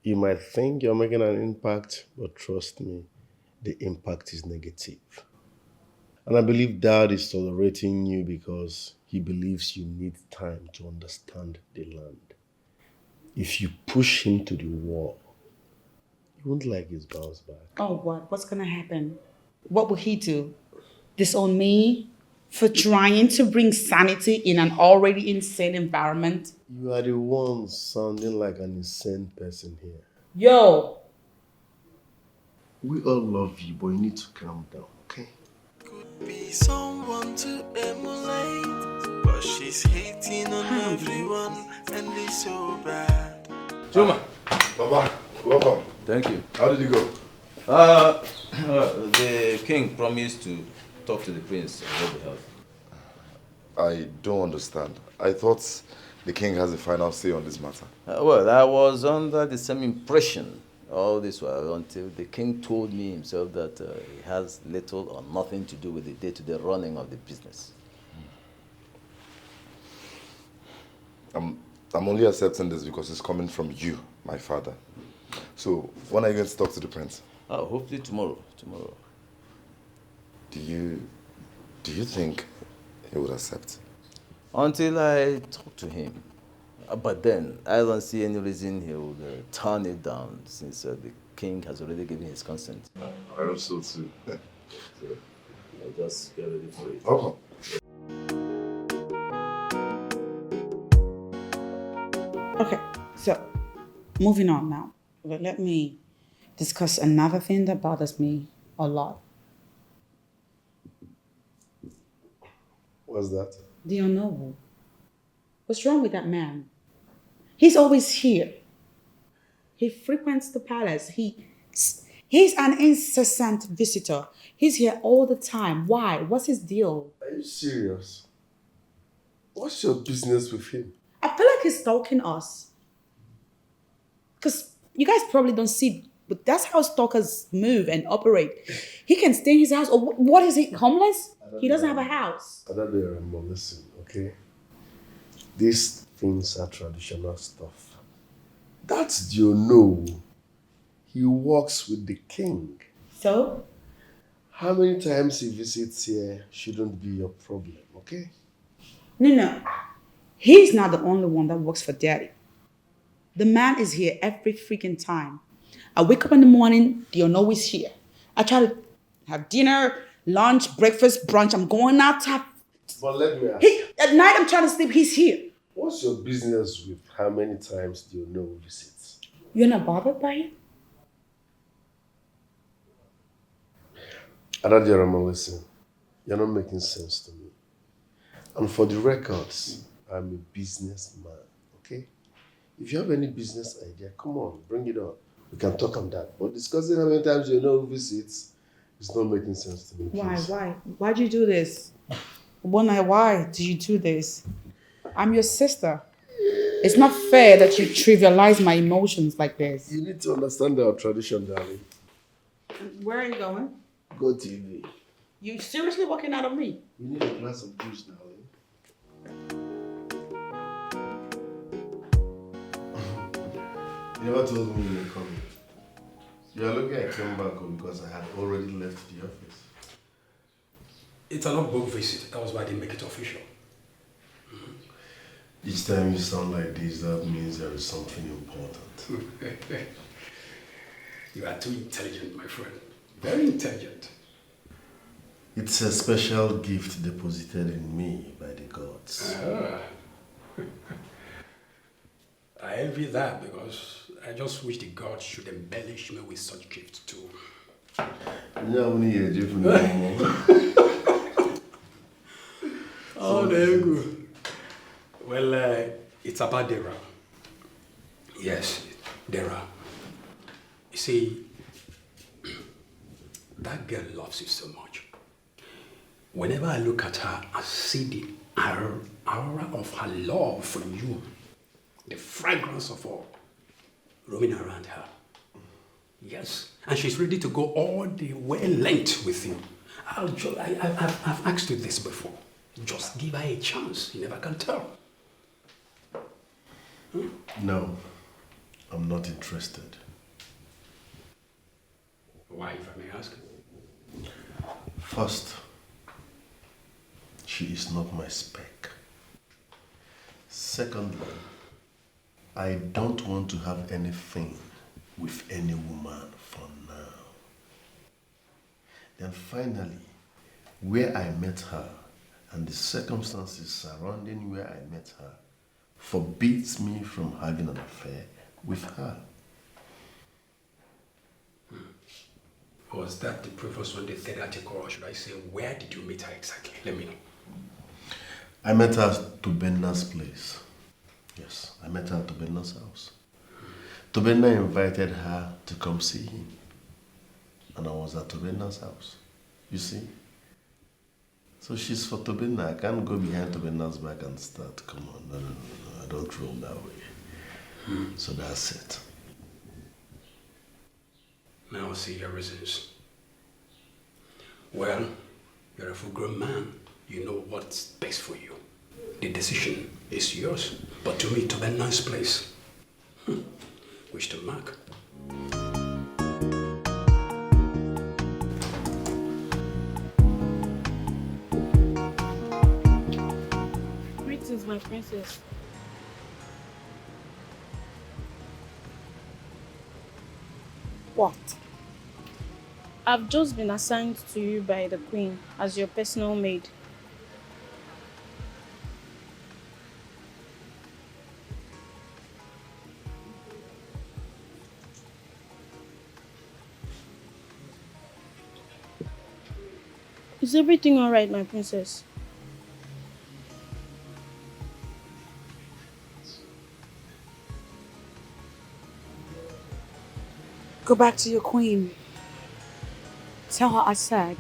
You might think you're making an impact, but trust me, the impact is negative. And I believe Dad is tolerating you because he believes you need time to understand the land. If you push him to the wall, he won't like his bounce back.
Oh, what? What's gonna happen? What will he do? Disown me for trying to bring sanity in an already insane environment?
You are the one sounding like an insane person here.
Yo!
We all love you, but you need to calm down, okay?
Be someone to emulate, but she's hating on everyone and it's so bad.
Juma.
Baba, welcome.
Thank you.
How did it go?
The king promised to talk to the prince on your behalf.
I don't understand. I thought the king has the final say on this matter.
Well, I was under the same impression all this while until the king told me himself that he has little or nothing to do with the day-to-day running of the business.
I'm only accepting this because it's coming from you, my father. So, when are you going to talk to the prince?
Oh, hopefully tomorrow.
Do you think he would accept?
Until I talk to him. But then, I don't see any reason he would turn it down since the king has already given his consent.
I hope so too.
So, I'll just get ready for it.
Okay.
Okay, so moving on now. Let me discuss another thing that bothers me a lot.
What's that?
The unknowable. What's wrong with that man? He's always here. He frequents the palace. He's an incessant visitor. He's here all the time. Why? What's his deal?
Are you serious? What's your business with him?
I feel like he's stalking us. Because you guys probably don't see, but that's how stalkers move and operate. He can stay in his house, or what is he, homeless? He doesn't have a house.
Adadiarama, listen, okay? These things are traditional stuff. That's no. He works with the king.
So?
How many times he visits here shouldn't be your problem, okay?
No. He's not the only one that works for Daddy. The man is here every freaking time. I wake up in the morning, the unknown is here. I try to have dinner, lunch, breakfast, brunch. I'm going out to have...
But let me ask.
At night, I'm trying to sleep. He's here.
What's your business with how many times the unknown visits?
You're not bothered by it?
Adadiarama, listen. You're not making sense to me. And for the records, I'm a businessman, okay? If you have any business idea, come on, bring it on. We can talk on that. But discussing how many times you know visits is not making sense to me. Please.
Why? Why'd you do this? Why did you do this? I'm your sister. It's not fair that you trivialize my emotions like this.
You need to understand our tradition, darling.
Where are you going?
Go TV.
You seriously walking out of me?
You need a glass of juice, darling. You never told me you were coming. You are lucky I came back because I had already left the office.
It's an unbooked visit. That was why I didn't make it official.
Each time you sound like this, that means there is something important.
You are too intelligent, my friend. Very intelligent.
It's a special gift deposited in me by the gods.
I envy that because I just wish the gods should embellish me with such gifts too. Oh, there you go. Well, it's about Dara. Yes, Dara. You see, that girl loves you so much. Whenever I look at her, I see the aura of her love for you, the fragrance of her roaming around her. Yes, and she's ready to go all the way length with you. I've asked you this before. Just give her a chance. You never can tell.
No, I'm not interested.
Why, if I may ask?
First, she is not my spec. Secondly, I don't want to have anything with any woman for now. Then finally, where I met her and the circumstances surrounding where I met her forbids me from having an affair with her.
Was that the previous one, the third article, or should I say, where did you meet her exactly? Let me know.
I met her at Tobenna's place. Yes, I met her at Tobenna's house. Tobenna invited her to come see him. And I was at Tobenna's house. You see? So she's for Tobenna. I can't go behind Tobenna's back and start. Come on, no. I don't roll that way. So that's it.
Now I see your reasons. Well, you're a full-grown man. You know what's best for you. The decision is yours. But to me, to a nice place. Wish to mark.
Greetings, my princess.
What?
I've just been assigned to you by the Queen as your personal maid. Is everything alright, my princess?
Go back to your queen. Tell her I said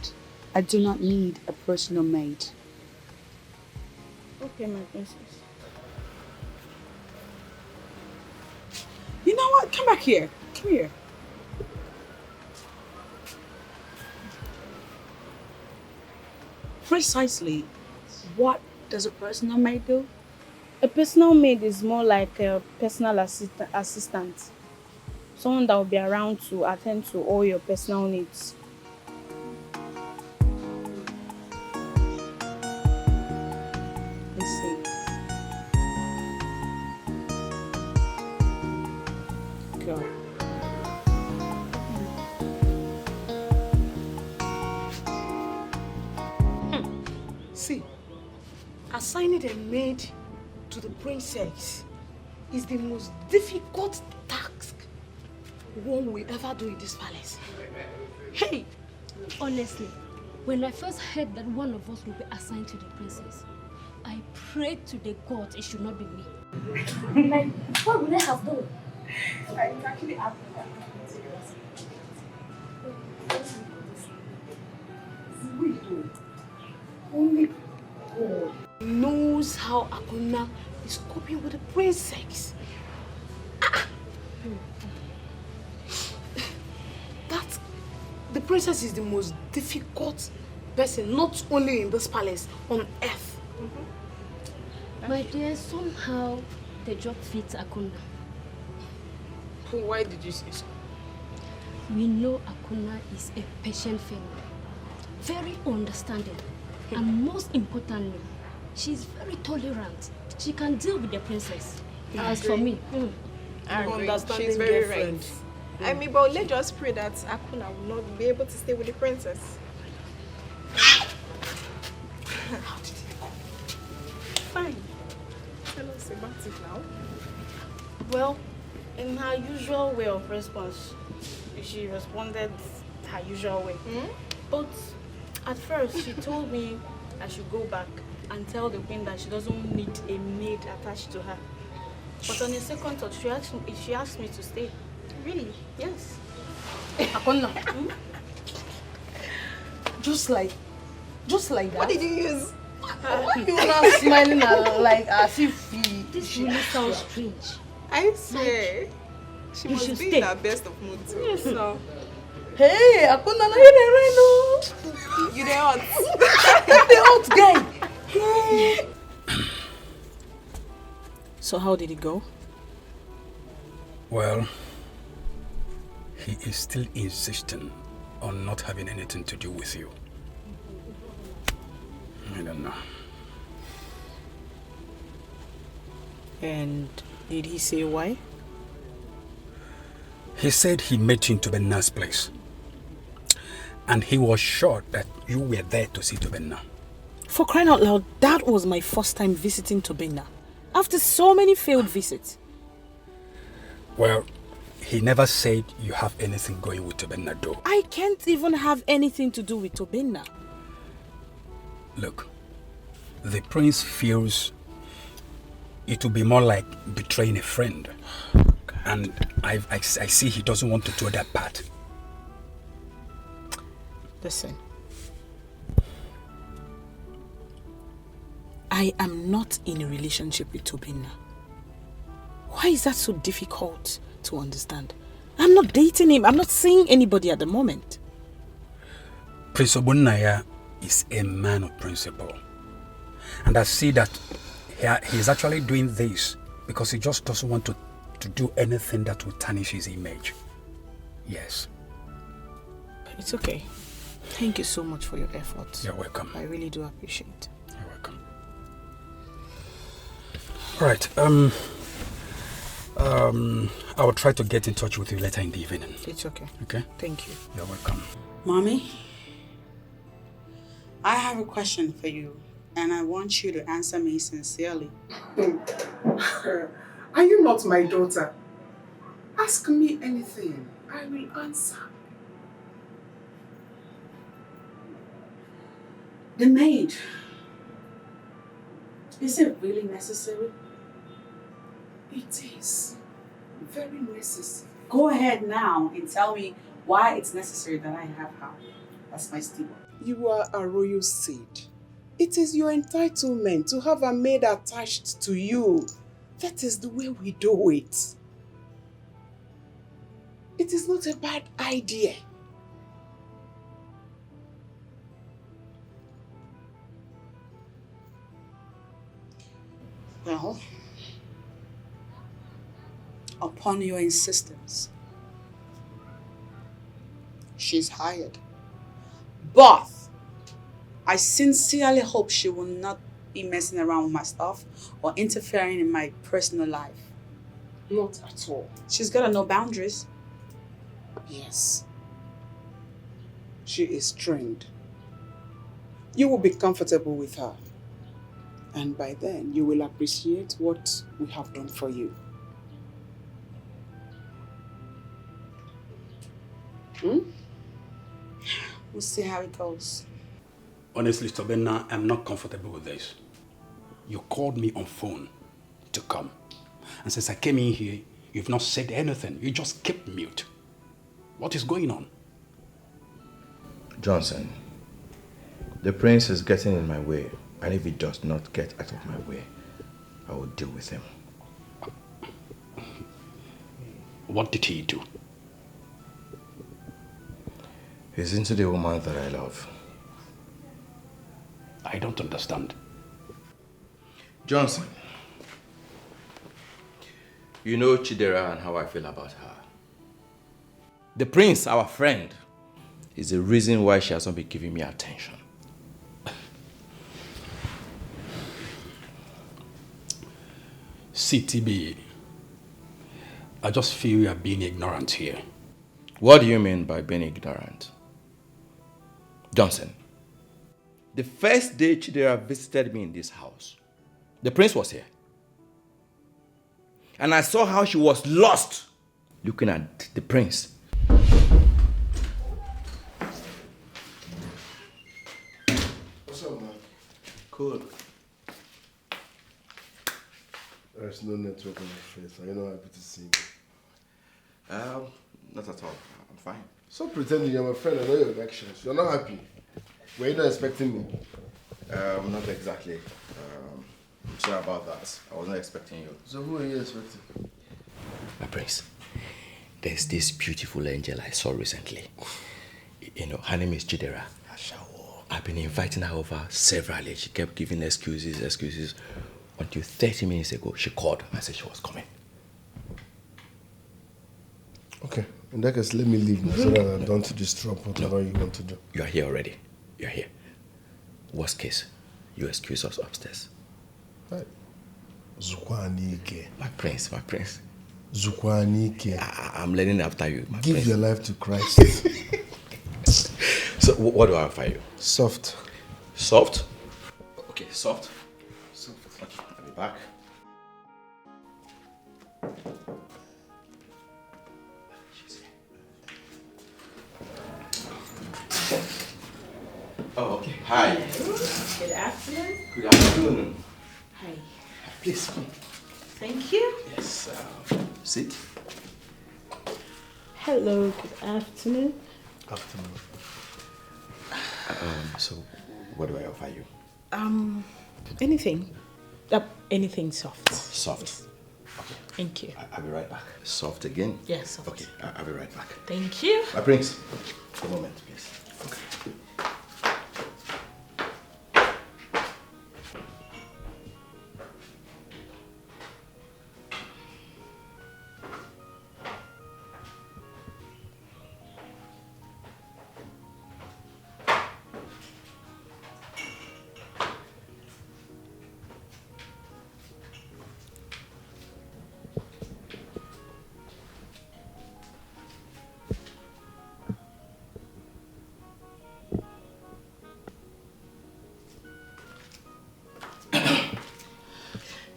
I do not need a personal maid.
Okay, my princess.
You know what? Come back here. Come here. Precisely, what does a personal maid do?
A personal maid is more like a personal assistant. Someone that will be around to attend to all your personal needs.
Let's see. Go.
See, assigning a maid to the princess is the most difficult task one will ever do in this palace. Hey!
Honestly, when I first heard that one of us will be assigned to the princess, I prayed to the gods it should not be me. Like, what would I have done?
It's actually happened.
Only God knows how Akuna is coping with the princess. The princess is the most difficult person, not only in this palace, on earth.
My dear, somehow the job fits Akuna.
Why did you say so?
We know Akuna is a patient fellow, very understanding, and most importantly, she's very tolerant. She can deal with the princess. As for me,
I agree.
Understanding
She's very
girlfriend.
right. I mean, but let's just pray that Akuna will not be able to stay with the princess.
Fine.
Hello, semantic now.
Well, in her usual way of response, she responded her usual way. But at first, she told me I should go back and tell the queen that she doesn't need a maid attached to her. But on a second thought, she asked me to stay.
Really?
Yes.
Akona. Just like that.
What did you use?
You were not smiling like as if
this really sounds strange.
I swear. She
You
must
should
be
stay.
in her best of mood too.
Yes, now.
Hey, Akuna, now you there right now.
You there hot?
The hot guy.
So how did it go?
Well, he is still insisting on not having anything to do with you. I don't know.
And did he say why?
He said he met you in Tobenna's place. And he was sure that you were there to see Tobenna.
For crying out loud, that was my first time visiting Tobenna. After so many failed visits.
Well, he never said you have anything going with Tobenna though.
I can't even have anything to do with Tobenna.
Look, the prince feels it will be more like betraying a friend. And I see he doesn't want to do that part.
Listen. I am not in a relationship with Tobenna. Why is that so difficult to understand? I'm not dating him. I'm not seeing anybody at the moment.
Prince Obunnaya is a man of principle. And I see that he's actually doing this because he just doesn't want to do anything that will tarnish his image. Yes.
It's okay. Thank you so much for your efforts.
You're welcome.
I really do appreciate it.
You're welcome. All right. I will try to get in touch with you later in the evening.
It's okay.
Okay?
Thank you.
You're welcome.
Mommy, I have a question for you, and I want you to answer me sincerely.
Are you not my daughter? Ask me anything. I will answer.
The maid. Is it really necessary?
It is very necessary.
Go ahead now and tell me why it's necessary that I have her. That's my steward.
You are a royal seed. It is your entitlement to have a maid attached to you. That is the way we do it. It is not a bad idea.
Well, upon your insistence, she's hired. But I sincerely hope she will not be messing around with my stuff or interfering in my personal life.
Not at all.
She's got no boundaries.
Yes. She is trained. You will be comfortable with her. And by then, you will appreciate what we have done for you.
We'll see how it goes.
Honestly, Tobenna, I'm not comfortable with this. You called me on phone to come. And since I came in here, you've not said anything. You just kept mute. What is going on?
Johnson, the prince is getting in my way. And if he does not get out of my way, I will deal with him.
What did he do?
He's into the woman that I love.
I don't understand.
Johnson, you know Chidera and how I feel about her. The prince, our friend, is the reason why she hasn't been giving me attention.
CTB, I just feel you are being ignorant here.
What do you mean by being ignorant? Johnson, the first day Chidera visited me in this house, the prince was here. And I saw how she was lost looking at the prince.
What's up, man?
Cool.
There's no network on my face. Are you not happy to see me?
Not at all. I'm fine.
Stop pretending you're my friend. I know your actions. You're not happy. Were you not expecting me?
Not exactly. Sorry about that. I was not expecting you.
So who are you expecting?
My prince, There's this beautiful angel I saw recently. You know, her name is Chidera. I've been inviting her over severally. She kept giving excuses. Until 30 minutes ago, she called and said she was coming.
Okay, in that case, let me leave now so that I don't disrupt whatever you want to do.
You are here already. You are here. Worst case, you excuse us upstairs.
Right. Zukwanike.
My prince.
Zukwanike.
I'm learning after you, my
Give
prince.
your life to Christ.
So, what do I offer you?
Soft.
Soft? Okay, soft. Okay, I'll be back. Oh, okay. Hi.
Good afternoon.
Good afternoon.
Hi.
Please come.
Thank you.
Yes. Sit.
Hello, good afternoon.
Afternoon.
So, what do I offer you?
Anything. Anything soft.
Soft. Okay.
Thank you.
I'll be right back. Soft again?
Yes, soft.
Okay, I'll be right back.
Thank you.
My prince. A moment, please. Okay.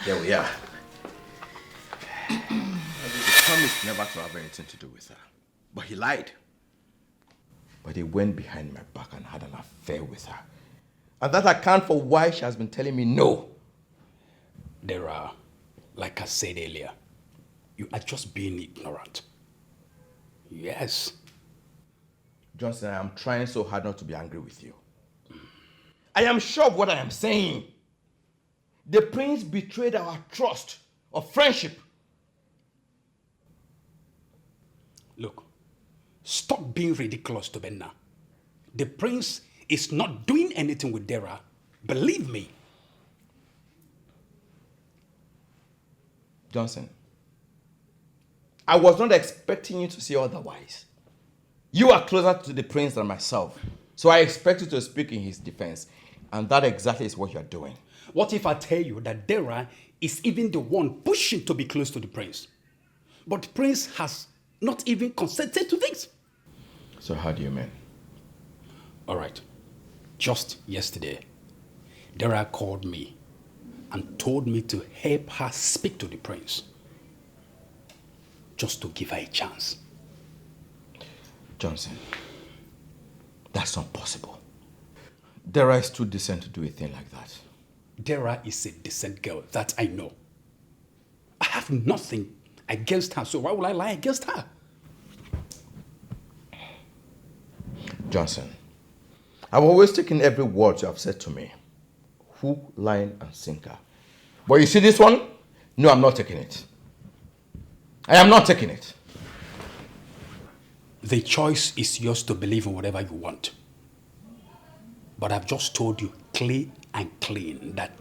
There we are. He promised never to have anything to do with her. But he lied. But he went behind my back and had an affair with her. And that accounts for why she has been telling me no.
There are, like I said earlier, you are just being ignorant. Yes.
Johnson, I am trying so hard not to be angry with you. I am sure of what I am saying. The prince betrayed our trust of friendship.
Look, stop being ridiculous to Benna. The prince is not doing anything with Dara. Believe me.
Johnson, I was not expecting you to say otherwise. You are closer to the prince than myself, so I expect you to speak in his defense, and that exactly is what you are doing.
What if I tell you that Dara is even the one pushing to be close to the prince? But the prince has not even consented to this.
So how do you mean?
All right. Just yesterday, Dara called me and told me to help her speak to the prince. Just to give her a chance.
Johnson, that's not possible. Dara is too decent to do a thing like that.
Dara is a decent girl, that I know. I have nothing against her, so why would I lie against her?
Johnson, I've always taken every word you have said to me. Hook, line, and sinker. But you see this one? No, I'm not taking it. I am not taking it.
The choice is yours to believe in whatever you want. But I've just told you clear and clean that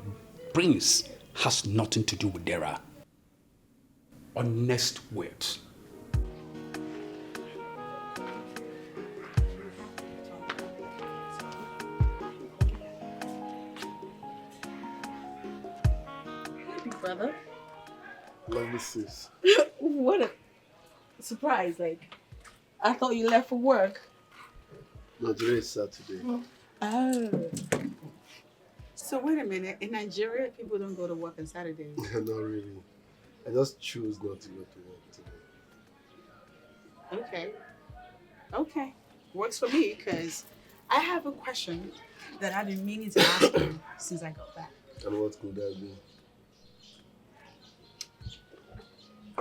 Prince has nothing to do with Dara. Honest words.
Big brother.
Lovely sis.
What a surprise. Like, I thought you left for work.
No, today is Saturday.
Oh. So wait a minute. In Nigeria, people don't go to work on Saturdays.
Not really. I just choose not to go to work today.
Okay. Okay. Works for me because I have a question that I've been meaning to ask you since I got back.
And what could that be?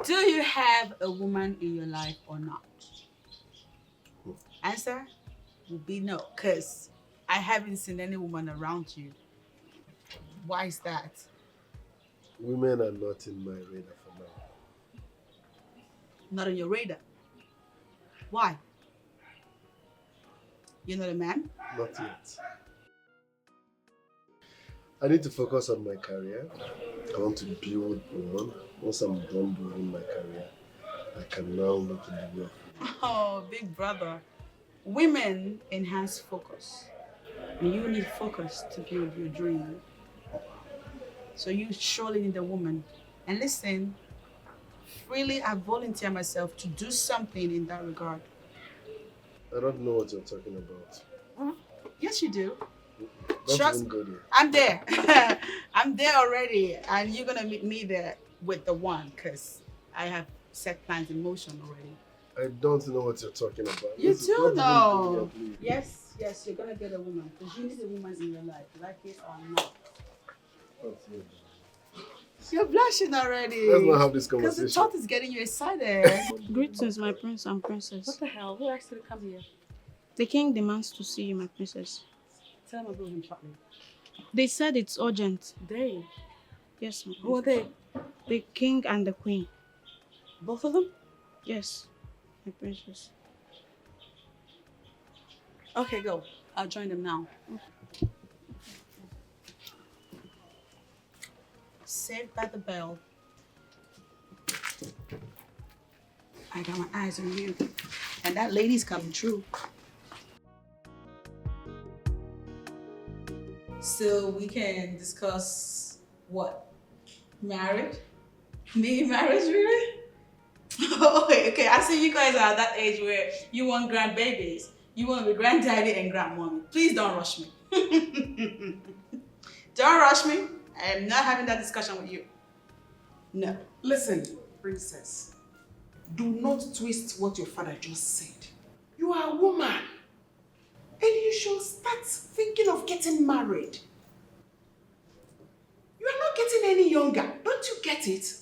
Do you have a woman in your life or not? Answer will be no, because I haven't seen any woman around you. Why is that?
Women are not in my radar for now.
Not on your radar. Why? You're not a man?
Not yet. I need to focus on my career. I want to build one. Once I'm done building my career, I can now look in the world.
Oh, big brother. Women enhance focus. And you need focus to build your dream. So you surely need a woman. And listen, freely I volunteer myself to do something in that regard.
I don't know what you're talking about.
Yes, you do.
Don't
Trust
even go there.
I'm there. I'm there already. And you're going to meet me there with the one because I have set plans in motion already.
I don't know what you're talking about.
You
Listen,
do
don't even
know.
go there, please.
Yes, you're going to get a woman because you need a woman in your life, like it or not. You're blushing already.
Let's not have this
Because the
conversation.
thought is getting you excited.
Greetings, my prince and princess.
What the hell? Who asked you to come here?
The king demands to see you, my princess.
Tell him I'll bring him shortly.
They said it's urgent.
They?
Yes, my princess.
Who are they?
The king and the queen.
Both of them?
Yes, my princess.
Okay, go. I'll join them now. Saved by the bell. I got my eyes on you. And that lady's coming true. So we can discuss what? Marriage? Me marriage, really? Okay. I see you guys are at that age where you want grandbabies. You want to be granddaddy and grandmommy. Please don't rush me. Don't rush me. I am not having that discussion with you. No.
Listen, princess. Do not twist what your father just said. You are a woman. And you should start thinking of getting married. You are not getting any younger. Don't you get it?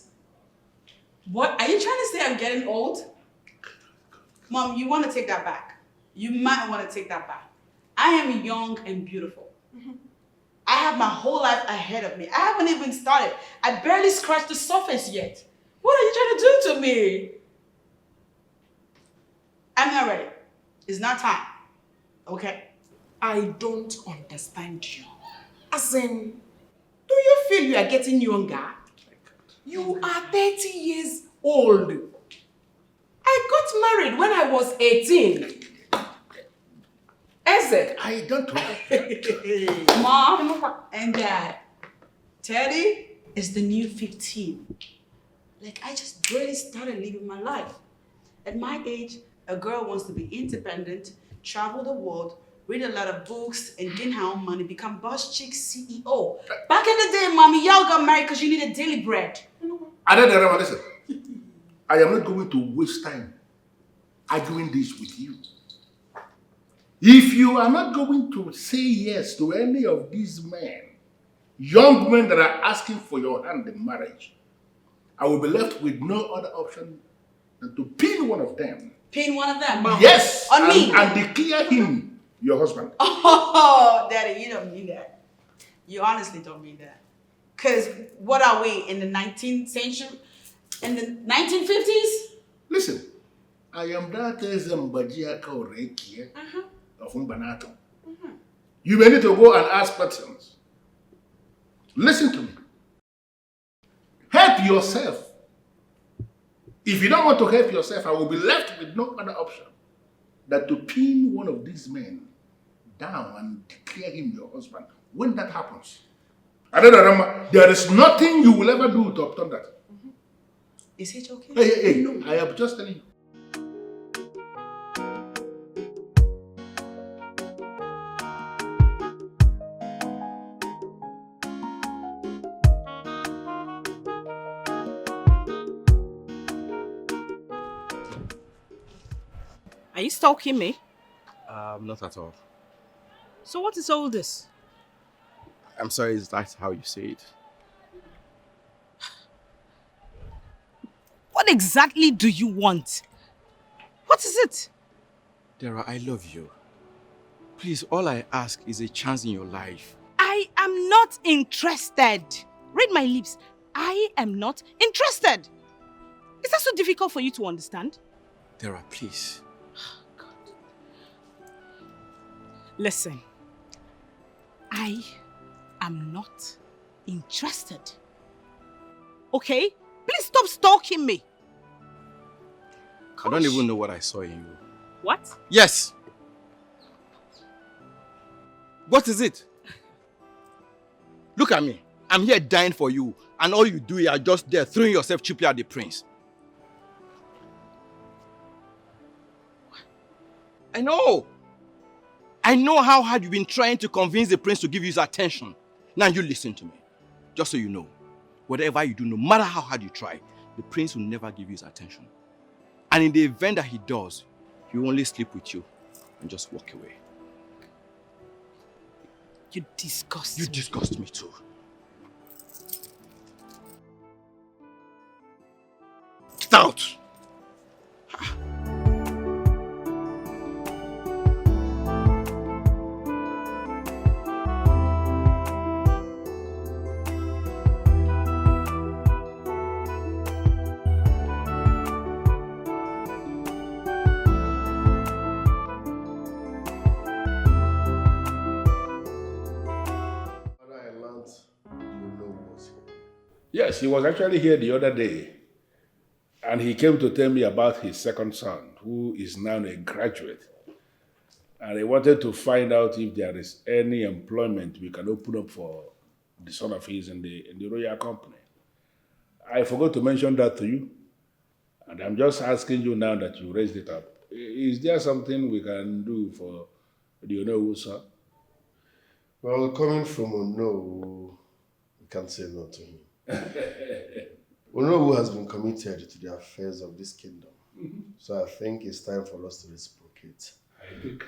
What? Are you trying to say I'm getting old? Mom, you want to take that back. You might want to take that back. I am young and beautiful. I have my whole life ahead of me. I haven't even started. I barely scratched the surface yet. What are you trying to do to me? I'm not ready. It's not time. Okay?
I don't understand you. As in, do you feel you are getting younger? You are 30 years old. I got married when I was 18. Eze.
I don't know.
Mom and Dad, Teddy is the new 15. Like, I just barely started living my life. At my age, a girl wants to be independent, travel the world, read a lot of books, and gain her own money, become boss chick CEO. Back in the day, mommy, y'all got married because you needed daily bread.
Listen. I am not going to waste time arguing this with you. If you are not going to say yes to any of these men, young men that are asking for your hand in marriage, I will be left with no other option than to pin one of them.
Pin one of them? Mom.
Yes!
On me?
And declare him your husband.
Oh, Daddy, you don't mean that. You honestly don't mean that. Because what are we, in the 19th century? In the 1950s?
Listen, I am that Zambajia Kaurekia of Umbanato. You may need to go and ask questions. Listen to me. Help yourself. If you don't want to help yourself, I will be left with no other option than to pin one of these men down and declare him your husband. When that happens, there is nothing you will ever do to obtain that.
Is it okay?
Hey, I am just telling you.
Are you stalking me?
Not at all.
So what is all this?
I'm sorry, is that how you say it?
What exactly do you want? What is it?
Dara, I love you. Please, all I ask is a chance in your life.
I am not interested. Read my lips. I am not interested. Is that so difficult for you to understand?
Dara, please.
Listen, I am not interested. Okay? Please stop stalking me.
I don't even know what I saw in you.
What?
Yes! What is it? Look at me. I'm here dying for you, and all you do is are just there throwing yourself cheaply at the prince. I know! I know how hard you've been trying to convince the prince to give you his attention. Now you listen to me. Just so you know, whatever you do, no matter how hard you try, the prince will never give you his attention. And in the event that he does, he will only sleep with you and just walk away.
You disgust me.
You disgust me too. Get out!
Yes, he was actually here the other day. And he came to tell me about his second son, who is now a graduate. And he wanted to find out if there is any employment we can open up for the son of his in the royal company. I forgot to mention that to you. And I'm just asking you now that you raised it up. Is there something we can do for the Onowu son?
Well, coming from Ono, we can't say no to him. Onowu has been committed to the affairs of this kingdom. So I think it's time for us to reciprocate.
I think.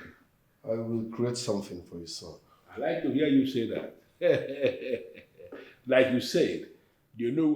I will create something for your son.
I like to hear you say that. Like you said, you know